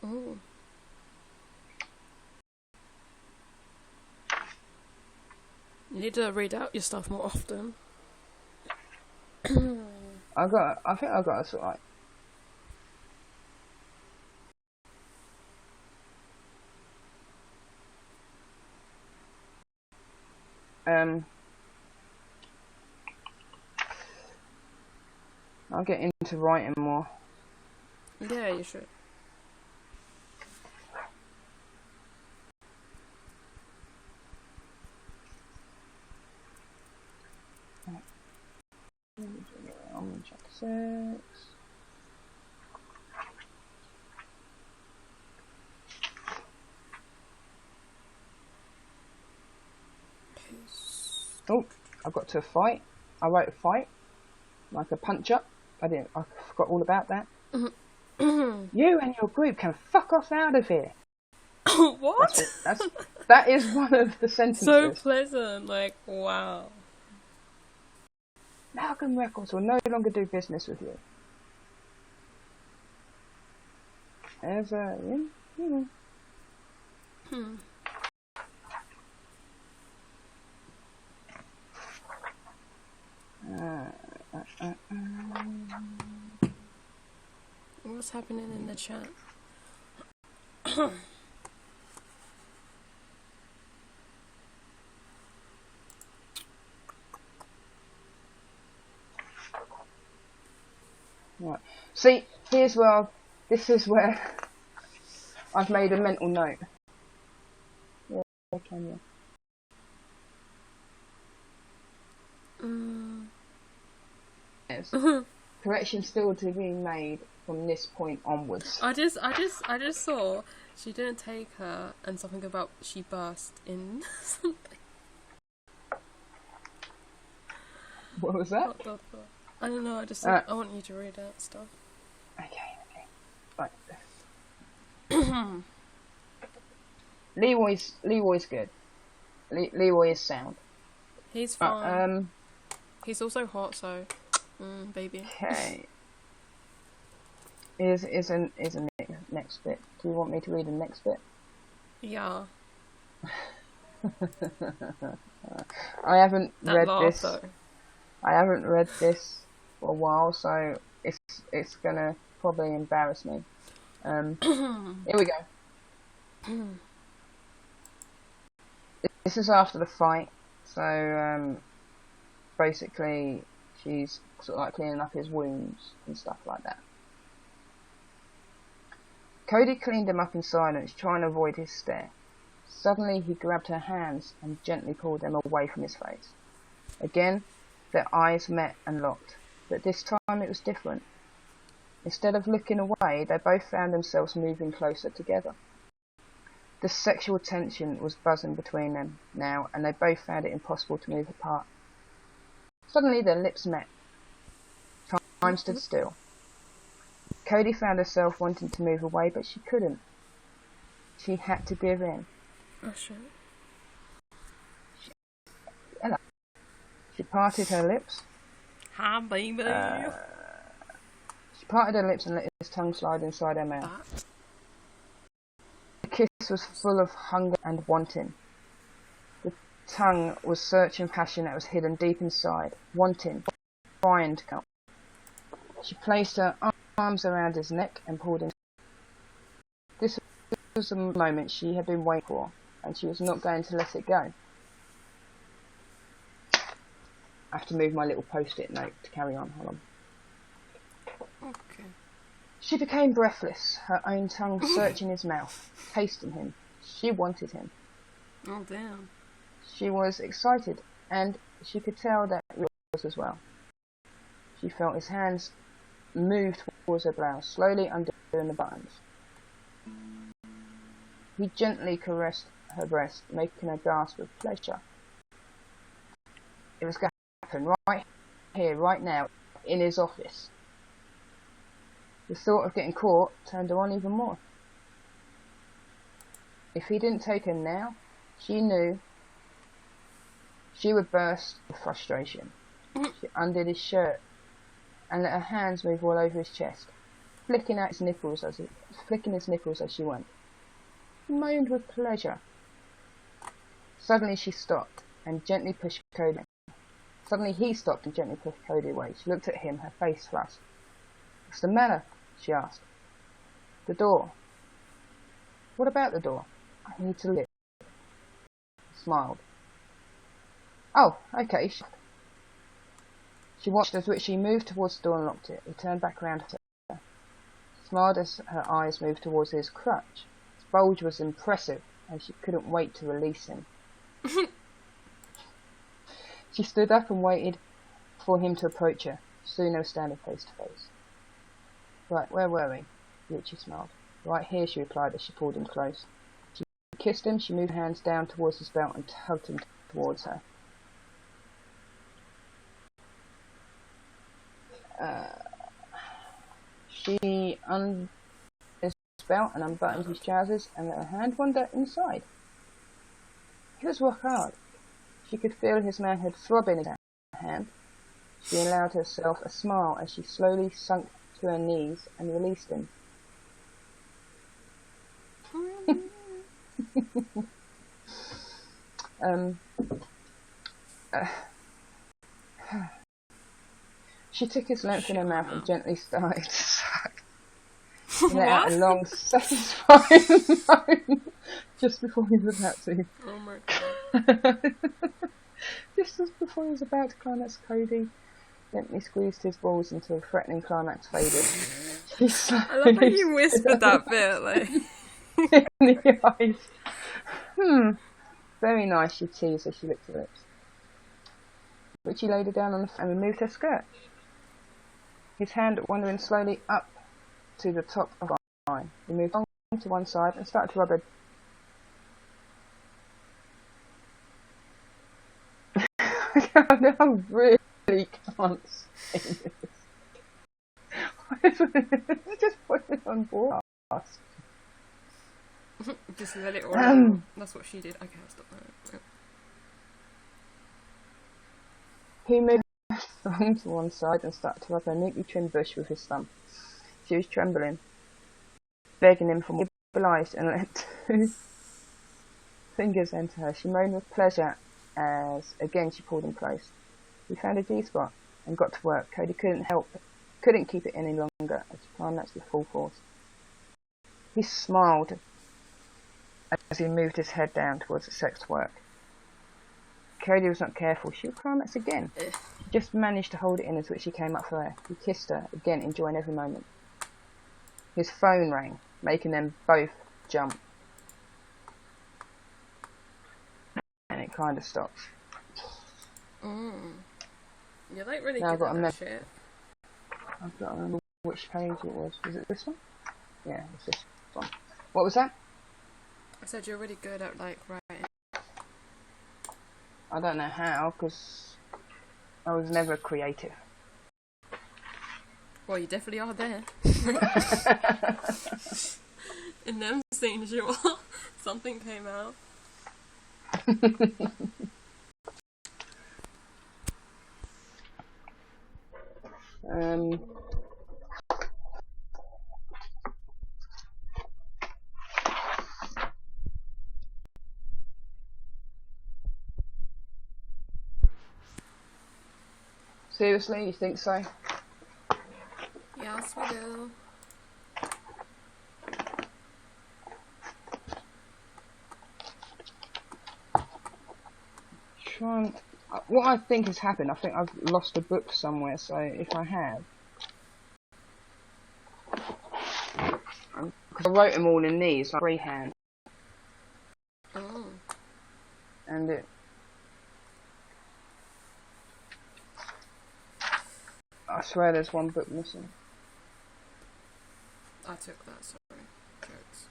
Ooh. You need to read out your stuff more often. I think I got a sort of like I'll get into writing more. Yeah, you should. I'm in chapter 6. Oh, I got to a fight. I wrote a fight, like a punch up. I forgot all about that. You and your group can fuck off out of here. What? That is one of the sentences. So pleasant, like, wow. Malcolm Records will no longer do business with you. There's a, you know. What's happening in the chat? Right. See, this is where I've made a mental note. Yeah, can you? Yes. Correction still to be made from this point onwards. I just saw she didn't take her and something about she burst in something. What was that? I don't know, I want you to read out stuff. Okay. Right. Leroy's good. Leroy is sound. He's fine. He's also hot, so baby. Okay. Is a next bit. Do you want me to read the next bit? Yeah. I haven't read this. Though. I haven't read this for a while, so it's gonna probably embarrass me. Here we go. This is after the fight, so basically she's sort of like cleaning up his wounds and stuff like that. Cody cleaned him up in silence, trying to avoid his stare. Suddenly he grabbed her hands and gently pulled them away from his face. Again, their eyes met and locked, but this time it was different. Instead of looking away, they both found themselves moving closer together. The sexual tension was buzzing between them now, and they both found it impossible to move apart. Suddenly their lips met. Time stood still. Cody found herself wanting to move away, but she couldn't. She had to give in. Oh shit. She parted her lips. Hi, baby. She parted her lips and let his tongue slide inside her mouth. The kiss was full of hunger and wanting. The tongue was searching passion that was hidden deep inside, wanting, trying to come. She placed her arms around his neck and pulled him. This was the moment she had been waiting for, and she was not going to let it go. I have to move my little post-it note to carry on. Hold on. Okay. She became breathless, her own tongue searching his mouth, tasting him. She wanted him. Oh, damn. She was excited, and she could tell that he was as well. She felt his hands move towards her blouse, slowly undoing the buttons. He gently caressed her breast, making her gasp with pleasure. It was going to happen right here, right now, in his office. The thought of getting caught turned her on even more. If he didn't take her now, she knew she would burst with frustration. She undid his shirt and let her hands move all over his chest, flicking his nipples as she went. He moaned with pleasure. Suddenly she stopped and gently pushed Cody away. She looked at him, her face flushed. "What's the matter?" she asked. "The door." "What about the door?" "I need to live." He smiled. "Oh, okay." She watched as she moved towards the door and locked it. He turned back around to her. She smiled as her eyes moved towards his crutch. His bulge was impressive, and she couldn't wait to release him. She stood up and waited for him to approach her. Soon they were standing face to face. "Right, where were we?" Richie smiled. "Right here," she replied as she pulled him close. She kissed him. She moved her hands down towards his belt and tugged him towards her. She undid his belt and unbuttoned his trousers and let her hand wander inside. It was rock hard. She could feel his manhood throb in his hand. She allowed herself a smile as she slowly sunk to her knees and released him. She took his length in her mouth and gently started to suck. He let out a long, satisfying moan just before he was about to. Oh my god. Just as before he was about to climax, Cody gently squeezed his balls until the threatening climax faded. I love how you whispered that bit, like. in the eyes. Very nice, she teased as she licked her lips. Richie laid her down on the floor and removed her skirt. His hand wandering slowly up to the top of her eye. He moved on to one side and started to rub her. I really can't say this. Just put it on broadcast. Just let it all out. That's what she did. Okay, I'll stop that. He moved her thumb to one side and started to rub her neatly trimmed bush with his thumb. She was trembling, begging him for more. He stabilized and let 2 fingers enter her. She moaned with pleasure as again she pulled him close. He found a G-spot and got to work. Cody couldn't keep it any longer as he climaxed with full force. He smiled as he moved his head down towards the sex work. Cody was not careful. She would climax again. She just managed to hold it in as Richie came up for air. He kissed her, again enjoying every moment. His phone rang, making them both jump. And it kind of stopped. You're like really now good at that shit. I've got to remember which page it was. Was it this one? Yeah, it's this one. What was that? I said you're really good at like writing. I don't know how, because I was never creative. Well, you definitely are there. In them scenes, you are. Something came out. Seriously, you think so? Yes, we do. What I think has happened, I think I've lost a book somewhere, so if I have... Because I wrote them all in these, like freehand. Oh. And I swear there's one book missing. I took that, sorry. Jokes.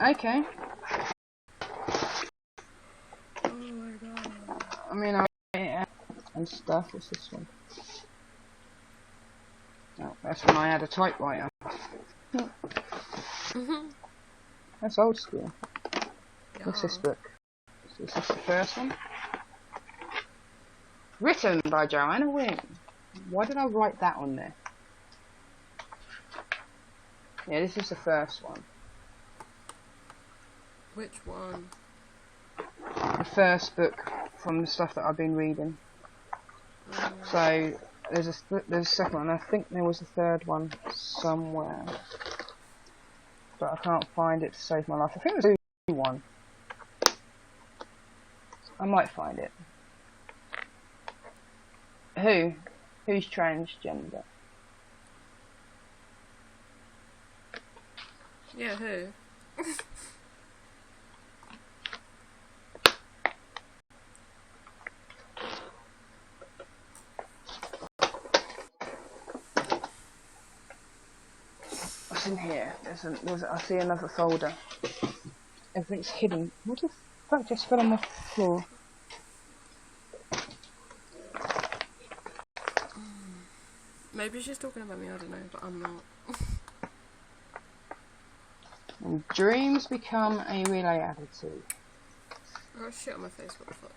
Okay. Oh my god. I mean, I and stuff. What's this one? Oh, that's when I had a typewriter. That's old school. Yeah. What's this book? Is this the first one? Written by Joanna Wynne. Why did I write that on there? Yeah, this is the first one. Which one? The first book from the stuff that I've been reading. So there's a second one. I think there was a third one somewhere, but I can't find it to save my life. I think there's one. I might find it. Who's transgender? Yeah, who? What's in here? I see another folder. Everything's hidden. What the fuck just fell on the floor? Maybe she's talking about me, I don't know, but I'm not. And dreams become a reality. I got shit on my face, what the fuck?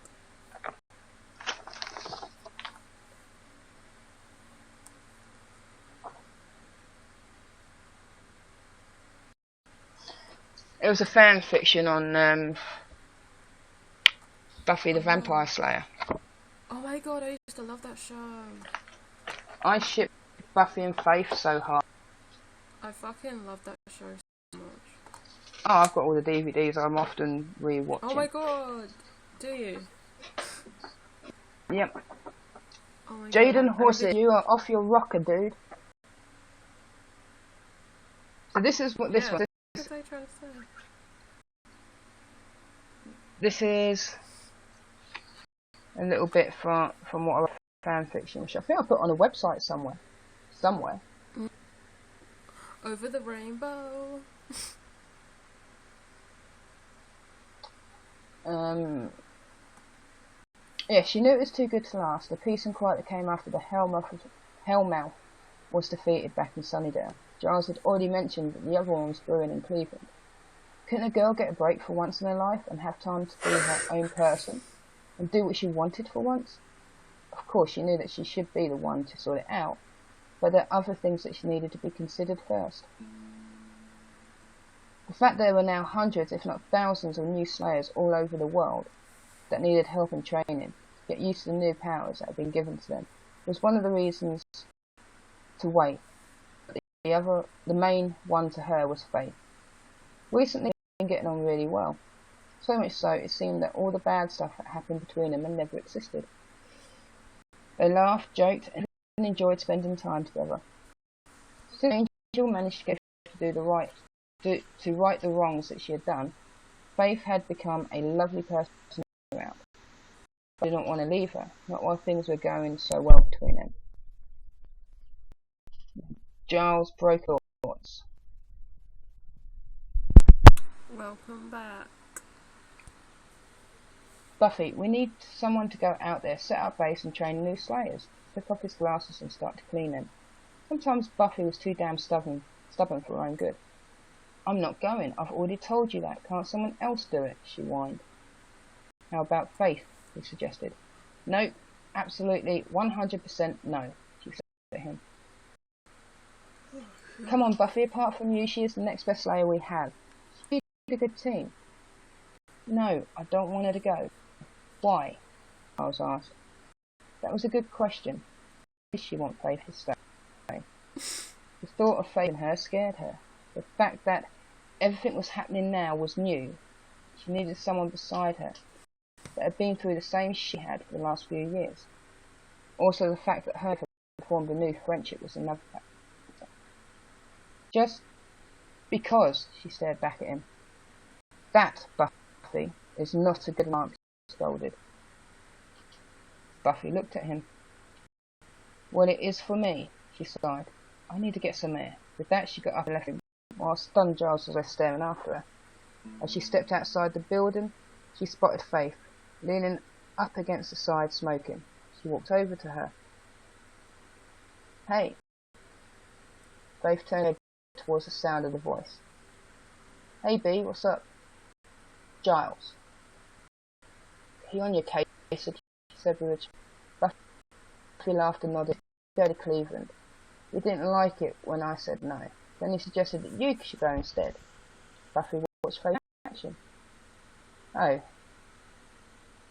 It was a fan fiction on Buffy the Vampire Slayer. Oh my god, I used to love that show. I ship Buffy and Faith so hard. I fucking love that show so much. Oh, I've got all the DVDs. I'm often re-watching. Oh my god, do you? Yep. Oh my Jaden god. Horsey, you are off your rocker, dude. So this is what this one. What was I trying to say? This is a little bit from what I wrote fan fiction, which I think I put on a website somewhere. Over the rainbow. Yeah, she knew it was too good to last. The peace and quiet that came after the Hellmouth was defeated back in Sunnydale. Giles had already mentioned that the other one was brewing in Cleveland. Couldn't a girl get a break for once in her life and have time to be her own person and do what she wanted for once? Of course, she knew that she should be the one to sort it out, but there are other things that she needed to be considered first. The fact there were now hundreds, if not thousands, of new Slayers all over the world that needed help and training, get used to the new powers that had been given to them, was one of the reasons to wait. The main one to her was Faith. Recently, they'd been getting on really well. So much so, it seemed that all the bad stuff that happened between them had never existed. They laughed, joked, and enjoyed spending time together. Soon, Angel managed to get her to right the wrongs that she had done. Faith had become a lovely person didn't want to leave her, not while things were going so well between them. Giles broke thoughts. Welcome back. Buffy, we need someone to go out there, set up base and train new slayers. Took off his glasses and start to clean them. Sometimes Buffy was too damn stubborn for her own good. I'm not going. I've already told you that. Can't someone else do it? She whined. How about Faith? He suggested. Nope. Absolutely 100% no, she said to him. Come on, Buffy. Apart from you, she is the next best slayer we have. She's a good team. No, I don't want her to go. Why? I was asked. That was a good question. Did she want Faith to stay? The thought of Faith and her scared her. The fact that everything was happening now was new. She needed someone beside her that had been through the same she had for the last few years. Also the fact that her had formed a new friendship was another factor. Just because, she stared back at him. That, Buffy, is not a good mark, he scolded. Buffy looked at him. Well, it is for me, she sighed. I need to get some air. With that, she got up and left him, while stunned Giles was left staring after her. As she stepped outside the building, she spotted Faith, leaning up against the side, smoking. She walked over to her. Hey. Faith turned her head towards the sound of the voice. Hey, B, what's up? Giles. He on your case, she said with a Buffy laughed and nodded. Go to Cleveland. He didn't like it when I said no. Then he suggested that you should go instead. Buffy watched Faith's action. Oh.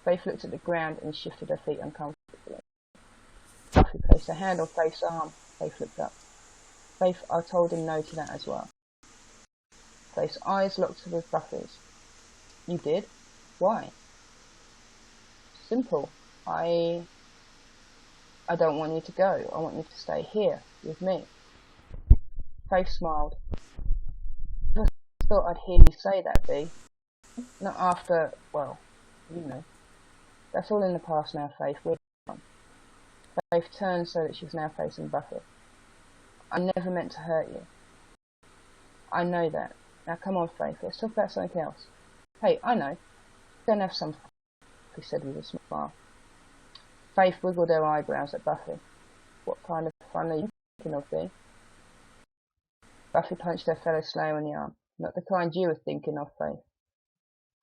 Faith looked at the ground and shifted her feet uncomfortably. Buffy placed her hand on Faith's arm. Faith looked up. Faith, I told him no to that as well. Faith's eyes locked with Buffy's. You did? Why? Simple. I don't want you to go. I want you to stay here with me. Faith smiled. I thought I'd hear you say that, B. Not after, well, you know. That's all in the past now, Faith. We're on. Faith turned so that she was now facing Buffy. I never meant to hurt you. I know that. Now come on, Faith. Let's talk about something else. Hey, I know. We're going to have some fun, he said with a smile. Faith wiggled her eyebrows at Buffy. What kind of fun are you thinking of, B? Buffy punched her fellow slayer on the arm. Not the kind you were thinking of, Faith.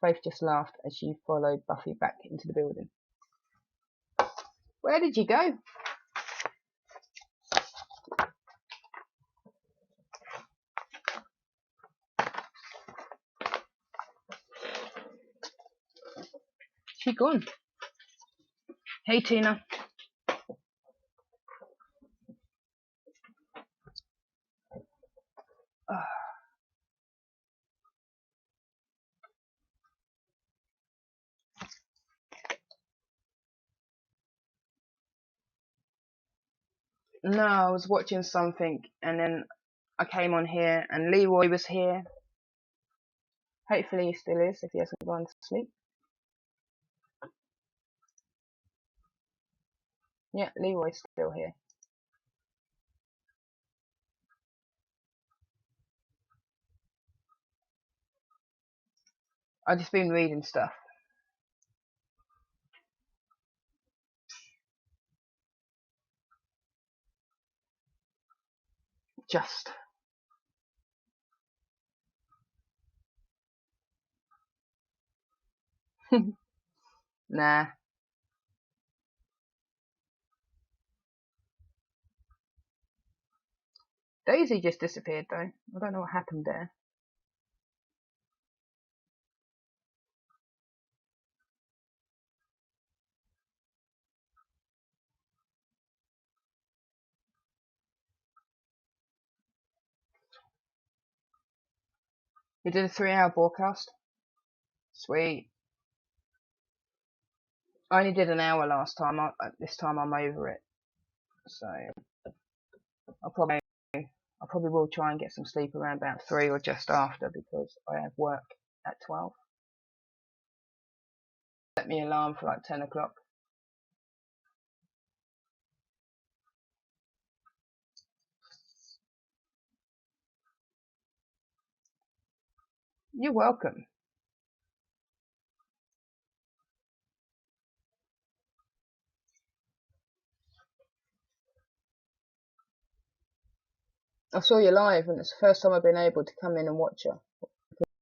Faith just laughed as she followed Buffy back into the building. Where did you go? She gone. Hey, Tina. No, I was watching something and then I came on here and Leroy was here. Hopefully he still is if he hasn't gone to sleep. Yeah, Leroy's still here. I've just been reading stuff. Just. Nah. Daisy just disappeared though. I don't know what happened there. We did a 3-hour broadcast. Sweet. I only did an hour last time. This time I'm over it. So I probably will try and get some sleep around about 3 or just after because I have work at 12. Set me alarm for like 10 o'clock. You're welcome. I saw you live, and it's the first time I've been able to come in and watch you.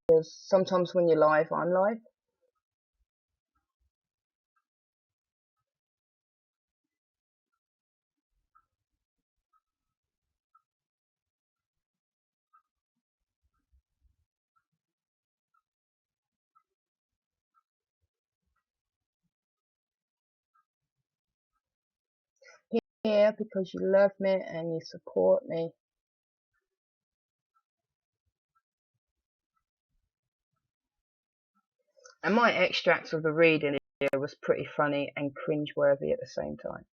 Because sometimes when you're live, I'm live. Here because you love me and you support me. And my extracts of the reading here was pretty funny and cringeworthy at the same time.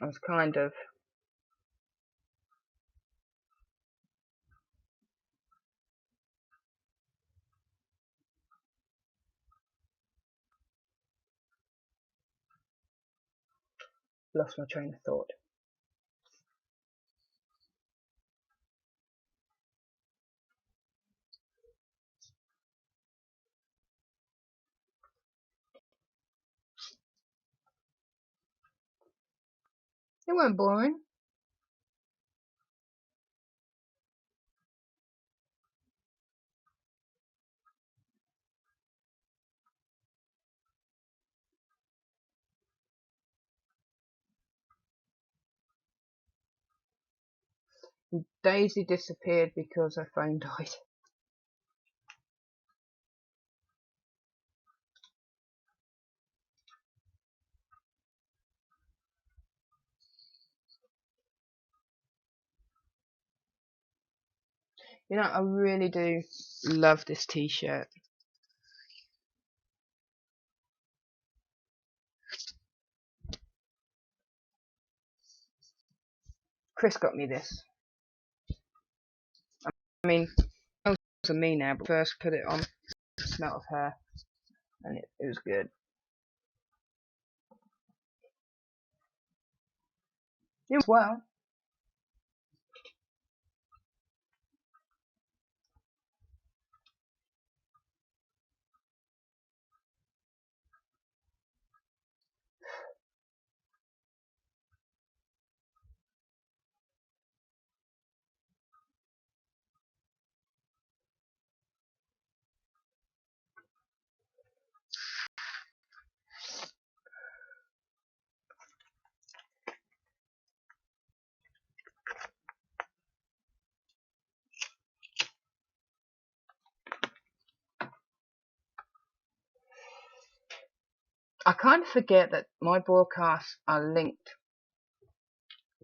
I was kind of lost my train of thought. It weren't boring. Daisy disappeared because her phone died. You know, I really do love this t-shirt. Chris got me this. I mean, it smells of me now, but first put it on, the smell of her, and it was good. You as well. I kind of forget that my broadcasts are linked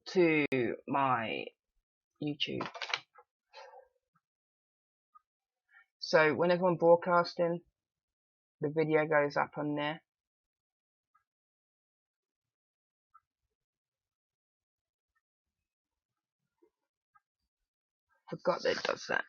to my YouTube. So whenever I'm broadcasting, the video goes up on there. Forgot that it does that.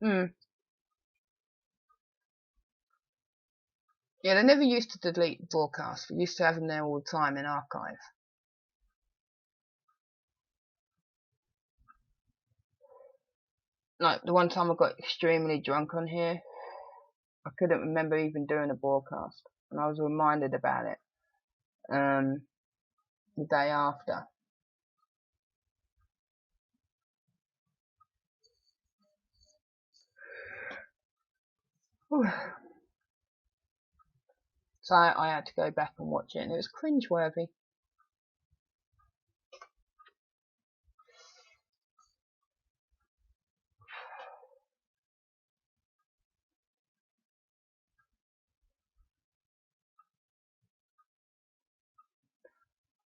Hmm. Yeah, they never used to delete broadcasts. We used to have them there all the time in archive. Like the one time I got extremely drunk on here, I couldn't remember even doing a broadcast, and I was reminded about it the day after. So I had to go back and watch it, and it was cringeworthy.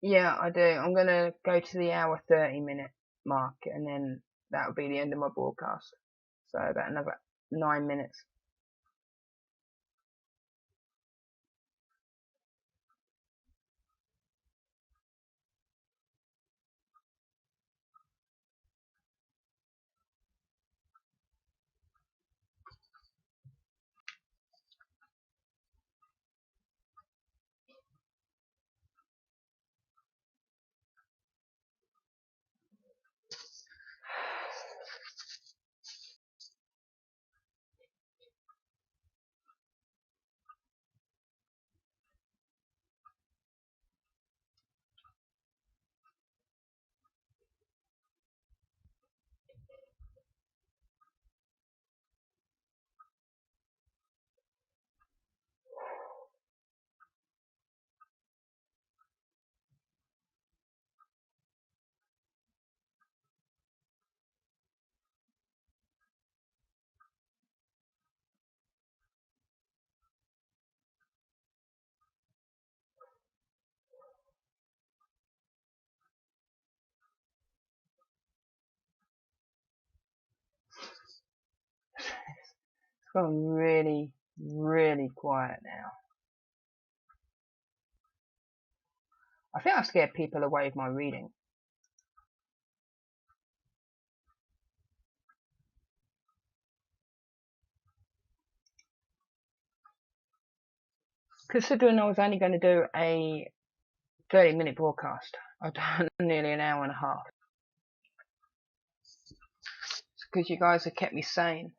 Yeah, I do. I'm gonna go to the hour 30-minute mark, and then that'll be the end of my broadcast. So about another 9 minutes. It's gone really, really quiet now. I think I scared people away with my reading. Considering I was only going to do a 30-minute broadcast, I've done nearly an hour and a half. It's because you guys have kept me sane.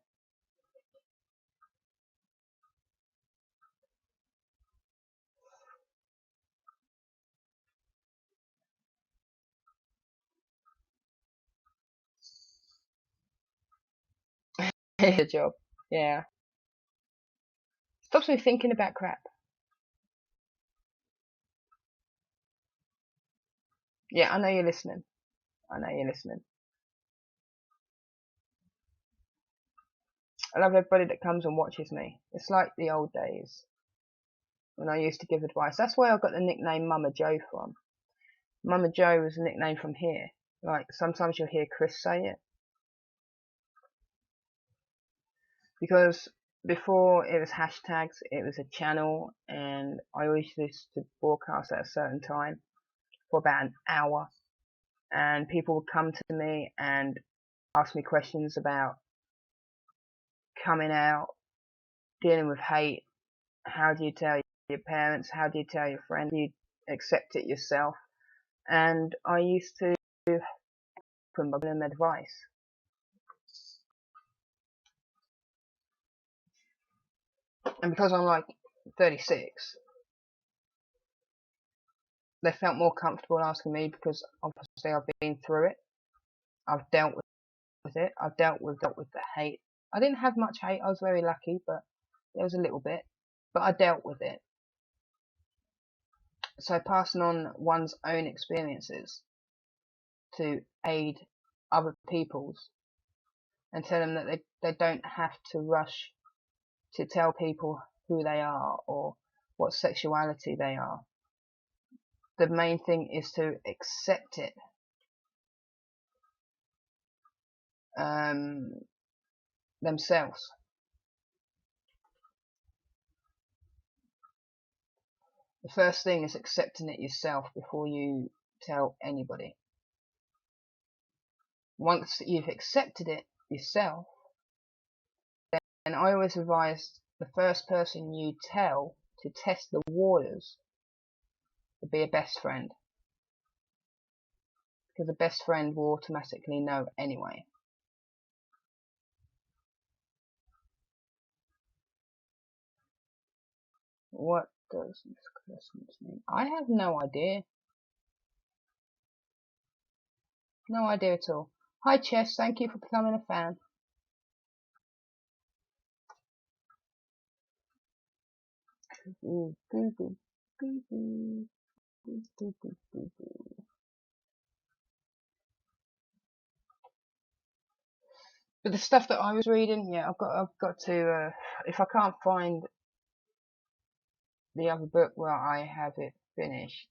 Good job. Yeah. Stops me thinking about crap. Yeah, I know you're listening. I know you're listening. I love everybody that comes and watches me. It's like the old days when I used to give advice. That's where I got the nickname Mama Joe from. Mama Joe was a nickname from here. Like sometimes you'll hear Chris say it. Because before it was hashtags, it was a channel, and I always used to broadcast at a certain time for about an hour, and people would come to me and ask me questions about coming out, dealing with hate. How do you tell your parents? How do you tell your friends? Do you accept it yourself? And I used to give them advice. And because I'm like 36, they felt more comfortable asking me because obviously I've been through it. I've dealt with it. I've dealt with the hate. I didn't have much hate. I was very lucky, but there was a little bit. But I dealt with it. So passing on one's own experiences to aid other people's and tell them that they don't have to rush to tell people who they are or what sexuality they are. The main thing is to accept it. Themselves. The first thing is accepting it yourself before you tell anybody. Once you've accepted it yourself, then I always advise the first person you tell to test the waters to be a best friend. Because a best friend will automatically know anyway. What does this Christmas mean? I have no idea. No idea at all. Hi Chess, thank you for becoming a fan. But the stuff that I was reading, yeah, I've got to. If I can't find the other book where I have it finished,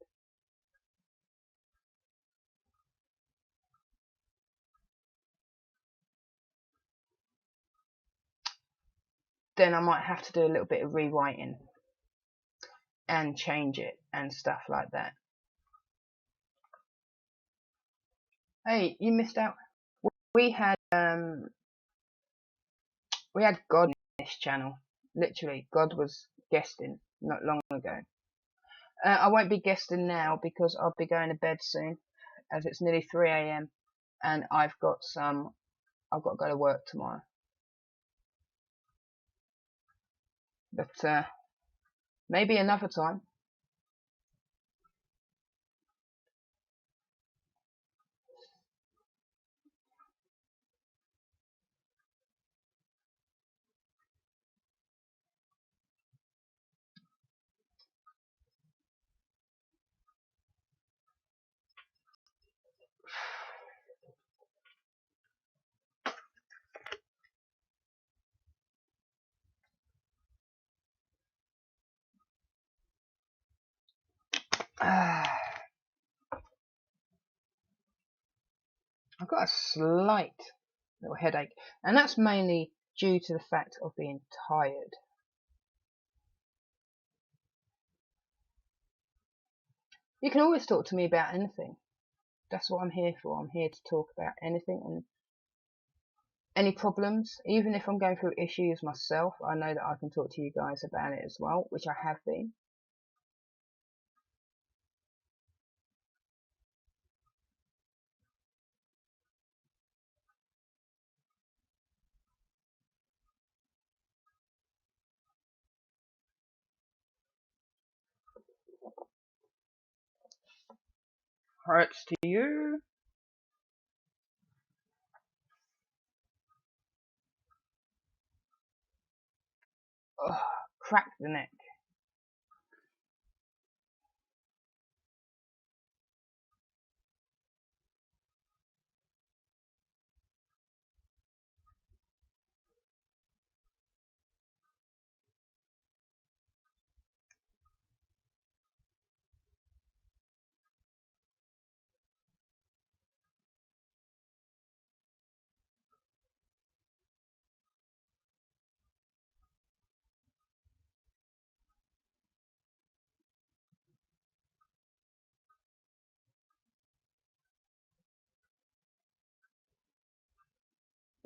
then I might have to do a little bit of rewriting and change it and stuff like that. Hey, you missed out. We had God on this channel. Literally, God was guesting not long ago. I won't be guesting now because I'll be going to bed soon, as it's nearly 3 a.m. and I've got to go to work tomorrow. But maybe another time. I've got a slight little headache, and that's mainly due to the fact of being tired. You can always talk to me about anything. That's what I'm here for. I'm here to talk about anything and any problems. Even if I'm going through issues myself, I know that I can talk to you guys about it as well, which I have been. Hurts to you. Ugh, crack the neck.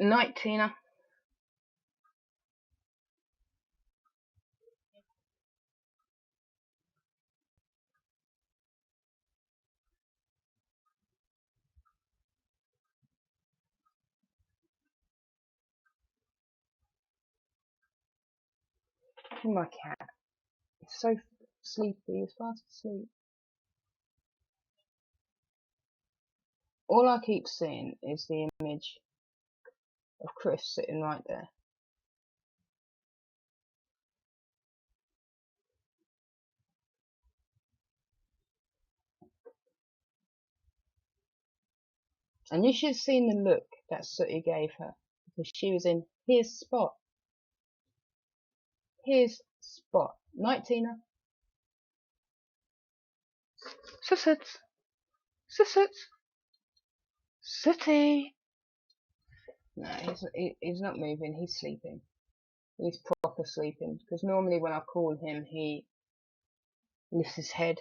Night, Tina. My cat. He's so sleepy. He's fast asleep. All I keep seeing is the image of Chris sitting right there. And you should have seen the look that Sooty gave her, because she was in his spot. His spot. Night, Tina. Sit. Sit. Sooty. No, he's not moving. He's sleeping. He's proper sleeping. Because normally when I call him, he lifts his head.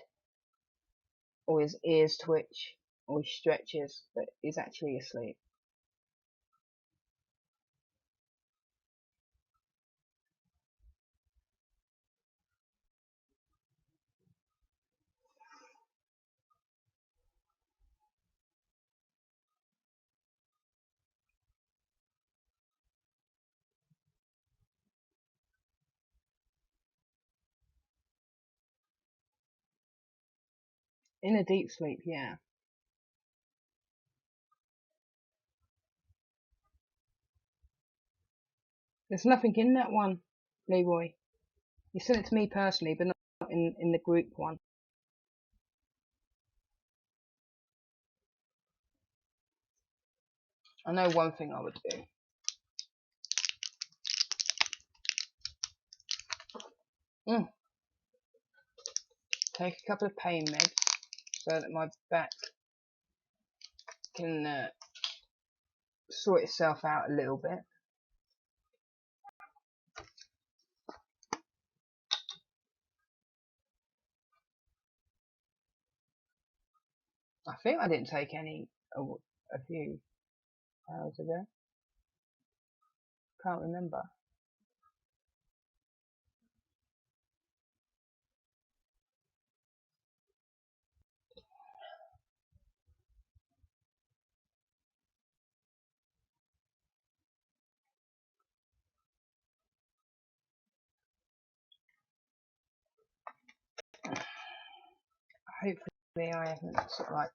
or his ears twitch, or he stretches, but he's actually asleep. In a deep sleep, yeah. There's nothing in that one, Leroy. You sent it to me personally, but not in the group one. I know one thing I would do. Take a couple of pain meds so that my back can sort itself out a little bit. I think I didn't take any a few hours ago. Can't remember. Hopefully I haven't sort of like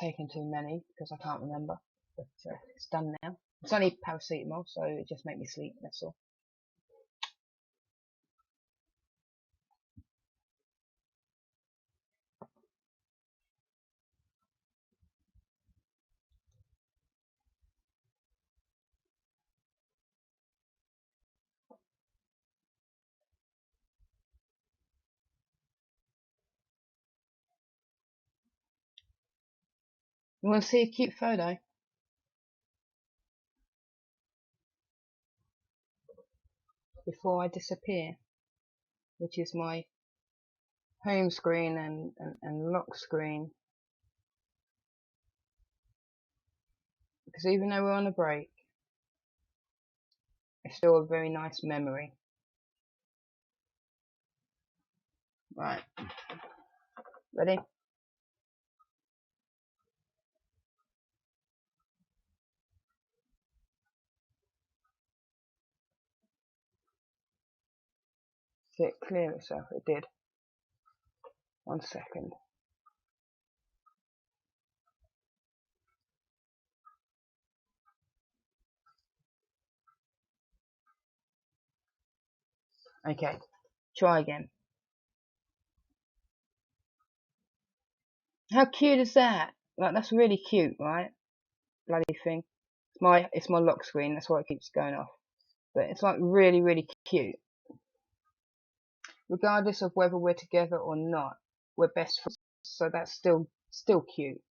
taken too many because I can't remember. But it's done now. It's only paracetamol, so it just makes me sleep, that's all. You want to see a cute photo? Before I disappear, which is my home screen and lock screen. Because even though we're on a break, it's still a very nice memory. Right. Ready? Did it clear itself? It did. 1 second. Okay. Try again. How cute is that? Like, that's really cute, right? Bloody thing. It's my lock screen, that's why it keeps going off. But it's like really, really cute. Regardless of whether we're together or not, we're best friends. So that's still cute.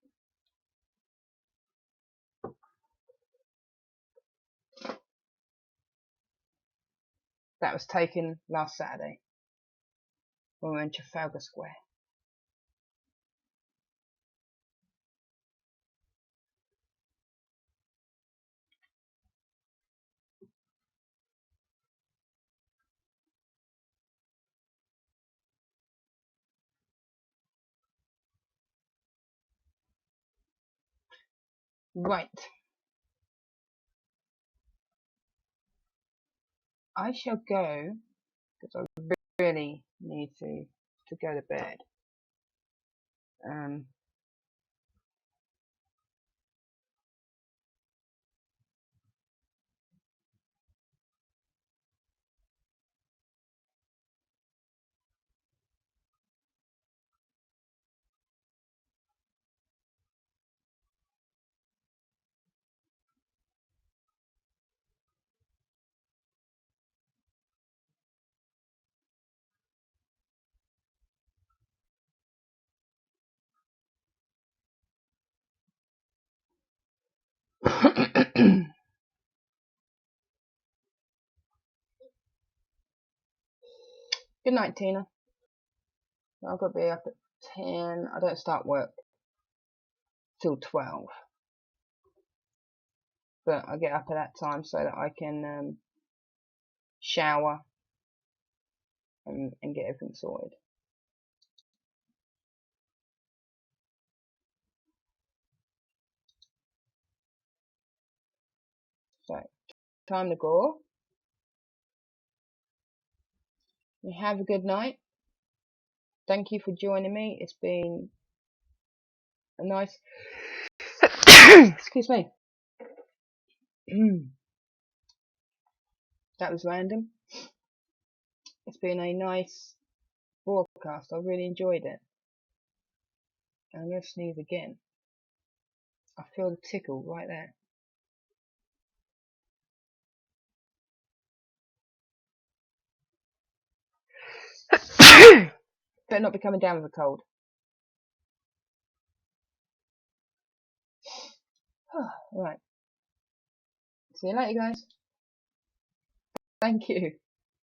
That was taken last Saturday when we were in Trafalgar Square. Right. I shall go because I really need to go to bed. Um, Good night, Tina. I've got to be up at 10. I don't start work till 12. But I get up at that time so that I can shower and get everything sorted. So, time to go. You have a good night. Thank you for joining me. It's been a nice... Excuse me. That was random. It's been a nice broadcast. I really enjoyed it. I'm going to sneeze again. I feel the tickle right there. Better not be coming down with a cold. Right. See you later, guys. Thank you.